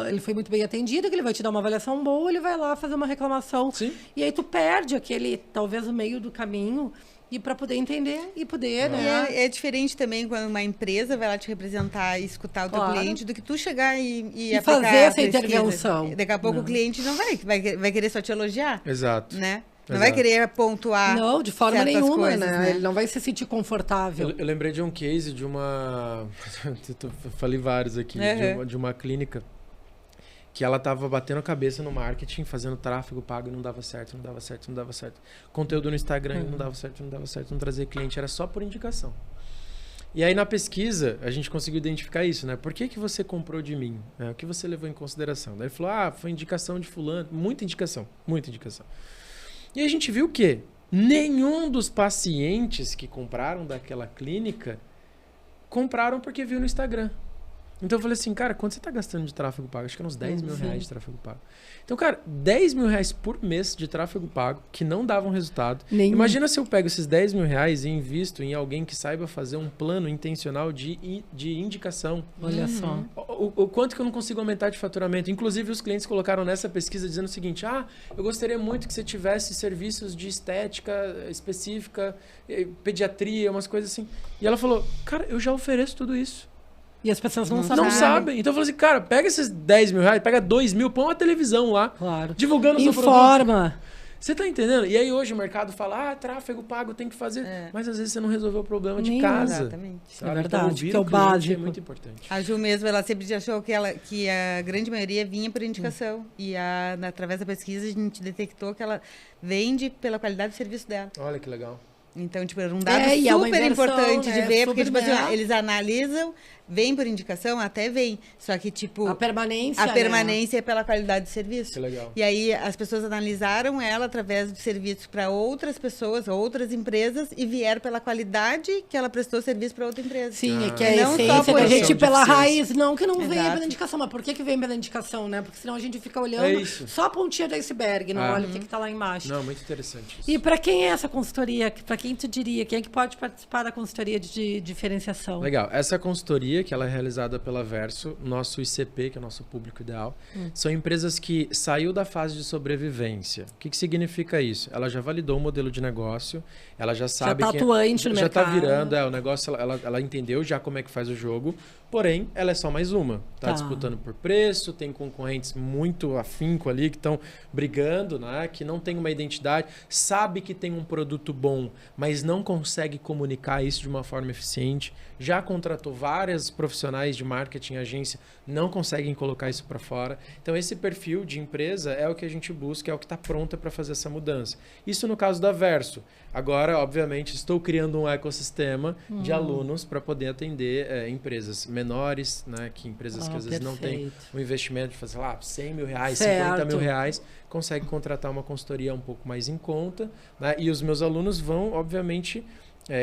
Ele foi muito bem atendido, que ele vai te dar uma avaliação boa, ele vai lá fazer uma reclamação. Sim. E aí tu perde aquele, talvez, o meio do caminho, e para poder entender e poder, né? E é diferente também quando uma empresa vai lá te representar e escutar o teu Claro. cliente do que tu chegar e fazer aplicar a essa pesquisa. intervenção. Daqui a pouco o cliente não vai querer só te elogiar, Exato. né? Não Exato. vai querer pontuar Não, de forma certas nenhuma, coisas, né? Ele não vai se sentir confortável. Eu lembrei de um case de uma... Eu falei vários aqui. De uma clínica que ela tava batendo a cabeça no marketing, fazendo tráfego pago e não dava certo, não dava certo, não dava certo. Conteúdo no Instagram e não dava certo, não dava certo, não trazia cliente, era só por indicação. E aí na pesquisa a gente conseguiu identificar isso, né? Por que que você comprou de mim? O que você levou em consideração? Daí ele falou, foi indicação de fulano, muita indicação, muita indicação. E a gente viu que nenhum dos pacientes que compraram daquela clínica compraram porque viu no Instagram. Então eu falei assim, cara, quanto você tá gastando de tráfego pago? Acho que é uns 10 mil reais de tráfego pago. Então, cara, 10 mil reais por mês de tráfego pago que não davam resultado. Nenhum. Imagina se eu pego esses 10 mil reais e invisto em alguém que saiba fazer um plano intencional de indicação. Olha só. O quanto que eu não consigo aumentar de faturamento. Inclusive, os clientes colocaram nessa pesquisa dizendo o seguinte, eu gostaria muito que você tivesse serviços de estética específica, pediatria, umas coisas assim. E ela falou, cara, eu já ofereço tudo isso. E as pessoas não Não sabem. Então eu falei assim, cara, pega esses 10 mil reais, pega 2 mil, põe uma televisão lá, Claro. divulgando o seu produto. Informa. Você tá entendendo? E aí hoje o mercado fala, tráfego pago tem que fazer. Mas às vezes você não resolveu o problema de casa. Exatamente. Sabe? É verdade, Então, ouvir que é o cliente básico. é muito importante. A Ju mesmo, ela sempre achou que a grande maioria vinha por indicação. E através da pesquisa a gente detectou que ela vende pela qualidade do serviço dela. Olha que legal. Então, tipo, era um dado e é uma super inversão, importante né? de ver, porque, Super tipo assim, ó, bem. eles analisam, vêm por indicação, até vêm. Só que, tipo, A permanência, a né? permanência é pela qualidade do serviço. Que legal. E aí as pessoas analisaram ela através de serviços para outras pessoas, outras empresas, e vieram pela qualidade que ela prestou serviço para outra empresa. Sim, é que a Não só essência por da gente isso. pela Deficiência. raiz, não que não venha Exato. pela indicação. Mas por que vem pela indicação, né? Porque senão a gente fica olhando É isso. só a pontinha do iceberg, não É. olha o que tá lá embaixo. Não, muito interessante isso. E para quem é essa consultoria? Para quem tu diria? Quem é que pode participar da consultoria de diferenciação? Legal. Essa consultoria, que ela é realizada pela Verso, nosso ICP, que é o nosso público ideal, são empresas que saiu da fase de sobrevivência. O que significa isso? Ela já validou o modelo de negócio, ela já sabe tá atuante no já tá mercado. virando, o negócio, ela entendeu já como é que faz o jogo, porém, ela é só mais uma. Tá disputando por preço, tem concorrentes muito afinco ali que estão brigando, né? Que não tem uma identidade, sabe que tem um produto bom, mas não consegue comunicar isso de uma forma eficiente. Já contratou várias profissionais de marketing, agência, não conseguem colocar isso para fora. Então, esse perfil de empresa é o que a gente busca, é o que está pronta para fazer essa mudança. Isso no caso da Verso. Agora, obviamente, estou criando um ecossistema de alunos para poder atender empresas menores, né? Que empresas que às vezes não têm um investimento de fazer lá 100 mil reais, 50 mil reais, consegue contratar uma consultoria um pouco mais em conta, né? E os meus alunos vão, obviamente,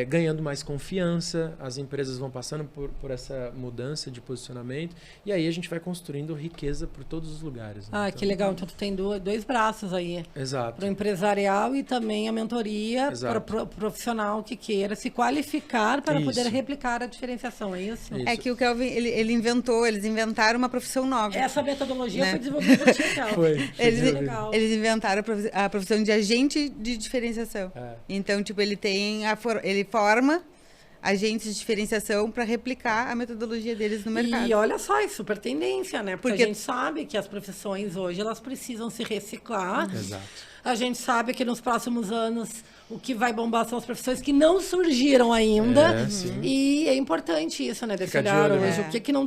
ganhando mais confiança, as empresas vão passando por essa mudança de posicionamento e aí a gente vai construindo riqueza por todos os lugares. Né? Ah, que legal. Então tu tem dois braços aí. Exato. Para o empresarial e também a mentoria para o profissional que queira se qualificar para poder replicar a diferenciação, é isso? É que o Kelvin, eles inventaram uma profissão nova. Essa metodologia Né? foi desenvolvida por ti, Kelvin. Foi. Legal. Eles inventaram a profissão de agente de diferenciação. Então, tipo, ele forma agentes de diferenciação para replicar a metodologia deles no mercado. E olha só, é super tendência, né? Porque Porque a gente sabe que as profissões hoje, elas precisam se reciclar. Exato. A gente sabe que nos próximos anos o que vai bombar são as profissões que não surgiram ainda. E é importante isso, né? Desse olhar hoje.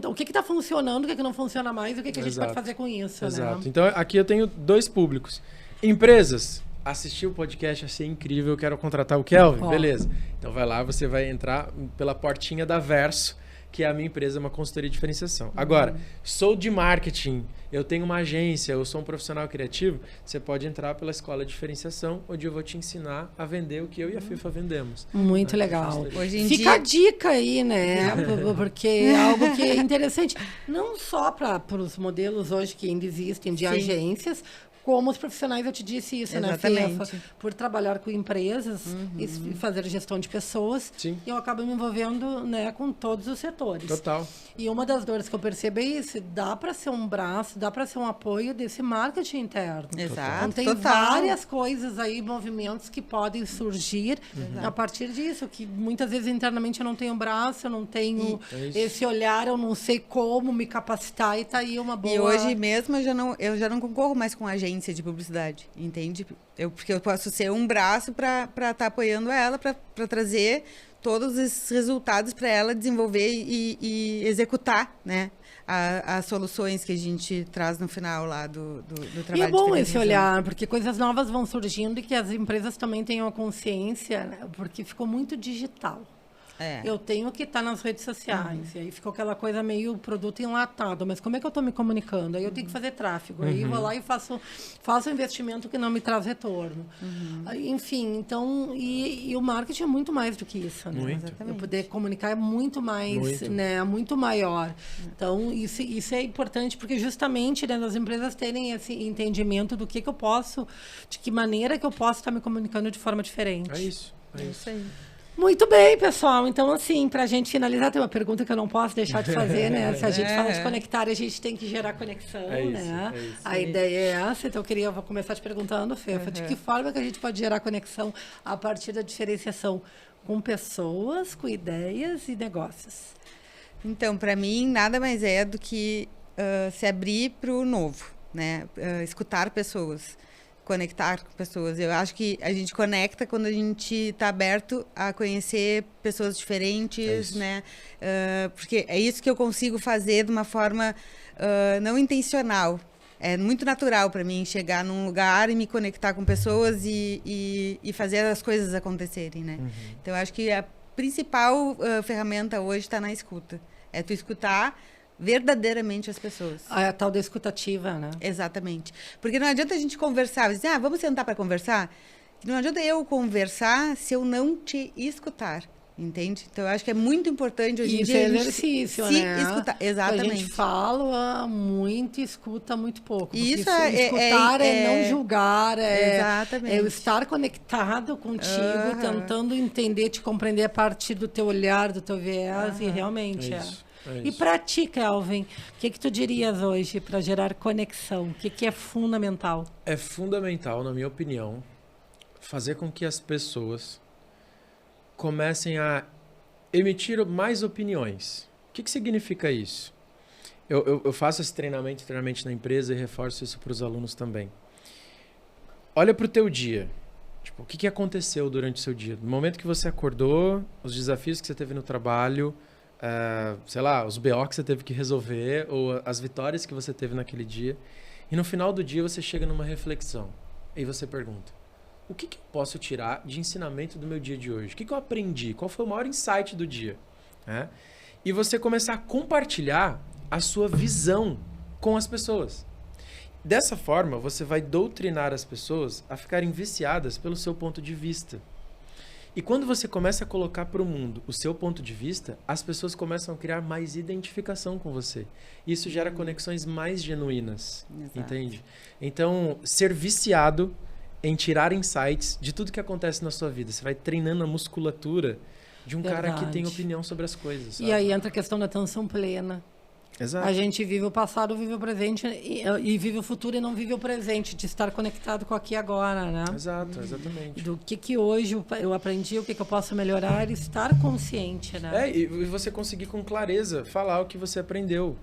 O que está funcionando, o que não funciona mais, o que a gente pode fazer com isso, Exato. né? Então, aqui eu tenho dois públicos. Empresas assisti o podcast, achei incrível, quero contratar o Kelvin. Ó. Beleza. Então vai lá, você vai entrar pela portinha da Verso, que é a minha empresa, uma consultoria de diferenciação. Agora, sou de marketing, eu tenho uma agência, eu sou um profissional criativo, você pode entrar pela escola de diferenciação, onde eu vou te ensinar a vender o que eu e a FIFA vendemos. Muito legal. Hoje em Fica dia... a dica aí, né? Porque é algo que é interessante. Não só para os modelos hoje que ainda existem de Sim. agências, como os profissionais, eu te disse isso, Exatamente. né, Fefa? Por trabalhar com empresas e fazer gestão de pessoas, Sim. eu acabo me envolvendo, né, com todos os setores. Total. E uma das dores que eu percebo é isso, dá para ser um braço, dá para ser um apoio desse marketing interno. Exato, Então, tem total. várias coisas aí, movimentos que podem surgir a partir disso, que muitas vezes internamente eu não tenho braço, eu não tenho É isso. esse olhar, eu não sei como me capacitar, e tá aí uma boa... E hoje mesmo eu já não concorro mais com agência de publicidade, entende? Porque eu posso ser um braço para estar apoiando ela, para trazer todos esses resultados para ela desenvolver e executar, né? As soluções que a gente traz no final lá do trabalho. E é bom de esse diferenciação. olhar, porque coisas novas vão surgindo e que as empresas também tenham a consciência, né? Porque ficou muito digital. É. Eu tenho que estar nas redes sociais. E aí ficou aquela coisa meio produto enlatado. Mas como é que eu estou me comunicando? Aí eu tenho que fazer tráfego. Aí eu vou lá e faço um investimento que não me traz retorno. Aí, enfim, então... E o marketing é muito mais do que isso, né? Muito. Eu poder comunicar é muito mais, Muito. né? Muito maior. Então, isso é importante porque justamente, né, as empresas terem esse entendimento do que eu posso... De que maneira que eu posso estar me comunicando de forma diferente. É isso. É isso aí. Muito bem, pessoal. Então, assim, para a gente finalizar, tem uma pergunta que eu não posso deixar de fazer, né? Se a gente fala de conectar, a gente tem que gerar conexão, É isso, né? é isso. A ideia é essa. Então, vou começar te perguntando, Fefa, de que forma que a gente pode gerar conexão a partir da diferenciação com pessoas, com ideias e negócios? Então, para mim, nada mais é do que se abrir para o novo, né? Escutar pessoas, conectar com pessoas. Eu acho que a gente conecta quando a gente está aberto a conhecer pessoas diferentes, né? Porque é isso que eu consigo fazer de uma forma não intencional. É muito natural para mim chegar num lugar e me conectar com pessoas e fazer as coisas acontecerem, né? Então, eu acho que a principal ferramenta hoje está na escuta. É tu escutar verdadeiramente as pessoas. A tal da escutativa, né? Exatamente. Porque não adianta a gente conversar, dizer, vamos sentar para conversar. Não adianta eu conversar se eu não te escutar, entende? Então, eu acho que é muito importante hoje em Isso dia é a gente exercício, se né? escutar. Exatamente. A gente fala muito e escuta muito pouco. Porque Isso escutar é não julgar, Exatamente. é eu estar conectado contigo, tentando entender, te compreender a partir do teu olhar, do teu viés, e realmente É isso. E para ti, Kelvin, o que tu dirias hoje para gerar conexão? O que é fundamental? É fundamental, na minha opinião, fazer com que as pessoas comecem a emitir mais opiniões. O que significa isso? Eu faço esse treinamento na empresa e reforço isso para os alunos também. Olha para o teu dia. Tipo, o que aconteceu durante o seu dia? No momento que você acordou, os desafios que você teve no trabalho, sei lá, os BO que você teve que resolver ou as vitórias que você teve naquele dia. E no final do dia você chega numa reflexão. E você pergunta, o que eu posso tirar de ensinamento do meu dia de hoje? O que eu aprendi? Qual foi o maior insight do dia? E você começar a compartilhar a sua visão com as pessoas. Dessa forma, você vai doutrinar as pessoas a ficarem viciadas pelo seu ponto de vista. E quando você começa a colocar para o mundo o seu ponto de vista, as pessoas começam a criar mais identificação com você. Isso gera conexões mais genuínas, entende? Então, ser viciado em tirar insights de tudo que acontece na sua vida. Você vai treinando a musculatura de um cara que tem opinião sobre as coisas. Sabe? E aí entra a questão da atenção plena. Exato. A gente vive o passado, vive o presente e vive o futuro e não vive o presente, de estar conectado com aqui e agora, né? Exato, exatamente. Do que hoje eu aprendi, o que eu posso melhorar e estar consciente, né? E você conseguir com clareza falar o que você aprendeu.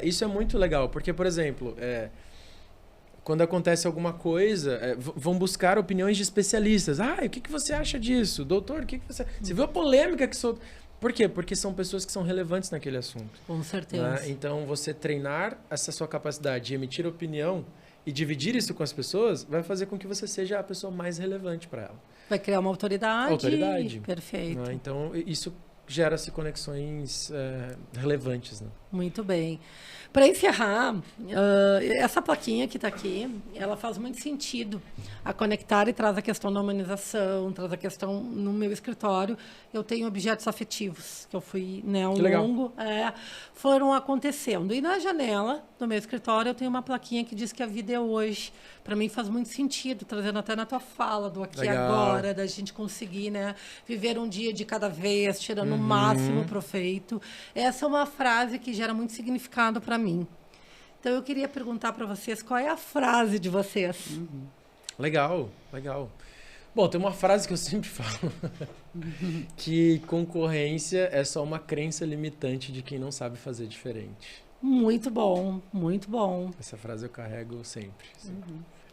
Isso é muito legal, porque, por exemplo, quando acontece alguma coisa, vão buscar opiniões de especialistas. O que você acha disso? Doutor, o que você... Você viu a polêmica que sou... Por quê? Porque são pessoas que são relevantes naquele assunto. Com certeza. Né? Então, você treinar essa sua capacidade de emitir opinião, e dividir isso com as pessoas vai fazer com que você seja a pessoa mais relevante para ela. Vai criar uma autoridade. Autoridade. Perfeito. Né? Então, isso gera-se conexões relevantes. Né? Muito bem. Para encerrar, essa plaquinha que está aqui, ela faz muito sentido. A Conectar e traz a questão da humanização, traz a questão no meu escritório. Eu tenho objetos afetivos que eu fui, né, ao longo, foram acontecendo. E na janela do meu escritório eu tenho uma plaquinha que diz que a vida é hoje. Para mim faz muito sentido, trazendo até na tua fala do aqui e agora, da gente conseguir, né, viver um dia de cada vez, tirando o máximo proveito. Essa é uma frase que gera muito significado para mim. Então eu queria perguntar para vocês qual é a frase de vocês. Legal. Bom, tem uma frase que eu sempre falo, que concorrência é só uma crença limitante de quem não sabe fazer diferente. Muito bom, muito bom. Essa frase eu carrego sempre.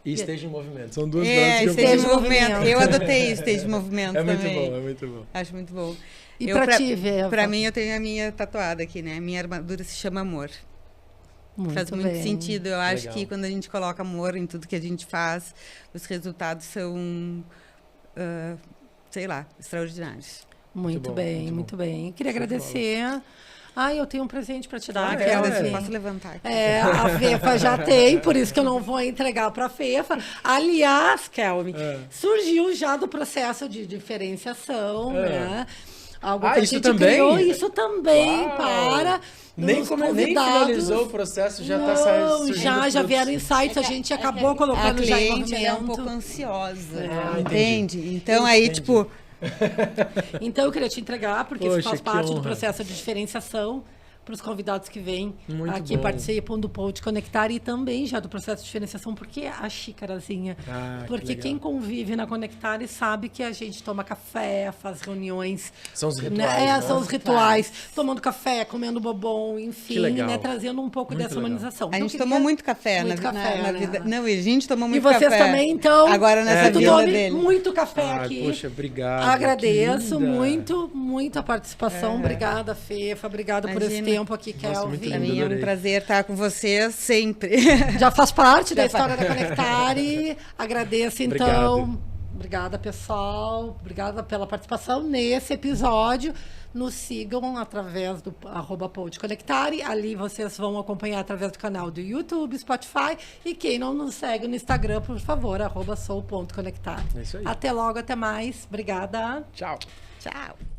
E esteja em movimento. São duas frases que eu esteja em movimento. Eu adotei isso, esteja em movimento também. É muito bom. Acho muito bom. E pra ti, Eva? Pra mim, eu tenho a minha tatuada aqui, né? Minha armadura se chama amor. Faz muito sentido. Eu acho que quando a gente coloca amor em tudo que a gente faz, os resultados são, sei lá, extraordinários. Muito bem, muito bem. Queria agradecer. Eu tenho um presente para te dar. Posso levantar aqui. A Fefa já tem, por isso que eu não vou entregar para a Fefa. Aliás, Kelvin, surgiu já do processo de diferenciação, né? Algo que a gente criou, isso também para nem finalizou o processo, já está saindo. Já vieram insights, a gente acabou colocando a já em cliente movimento. É um pouco ansiosa, entende? Então aí, tipo... Então eu queria te entregar, porque isso faz parte do processo de diferenciação para os convidados que vêm aqui participam do Pode Conectar e também já do processo de diferenciação, porque a xícarazinha. Porque quem convive na Conectar sabe que a gente toma café, faz reuniões. São os rituais. São os rituais. Tomando café, comendo bobão, enfim, né, trazendo um pouco dessa humanização. A gente tomou muito café na vida. Não, e a gente tomou muito café. E vocês também, então. Agora nessa vida dele. Muito café aqui. Poxa, obrigado. Agradeço muito a participação. Obrigada, Fefa. Obrigada por esse tempo aqui, Kelvin. Para mim é um prazer estar com você sempre. Já faz parte da história da Conectar e agradeço, então. Obrigada, pessoal. Obrigada pela participação nesse episódio. Nos sigam através do @PodConectar. Ali vocês vão acompanhar através do canal do YouTube, Spotify. E quem não nos segue no Instagram, por favor, @sou.conectar. É isso aí. Até logo, até mais. Obrigada. Tchau. Tchau.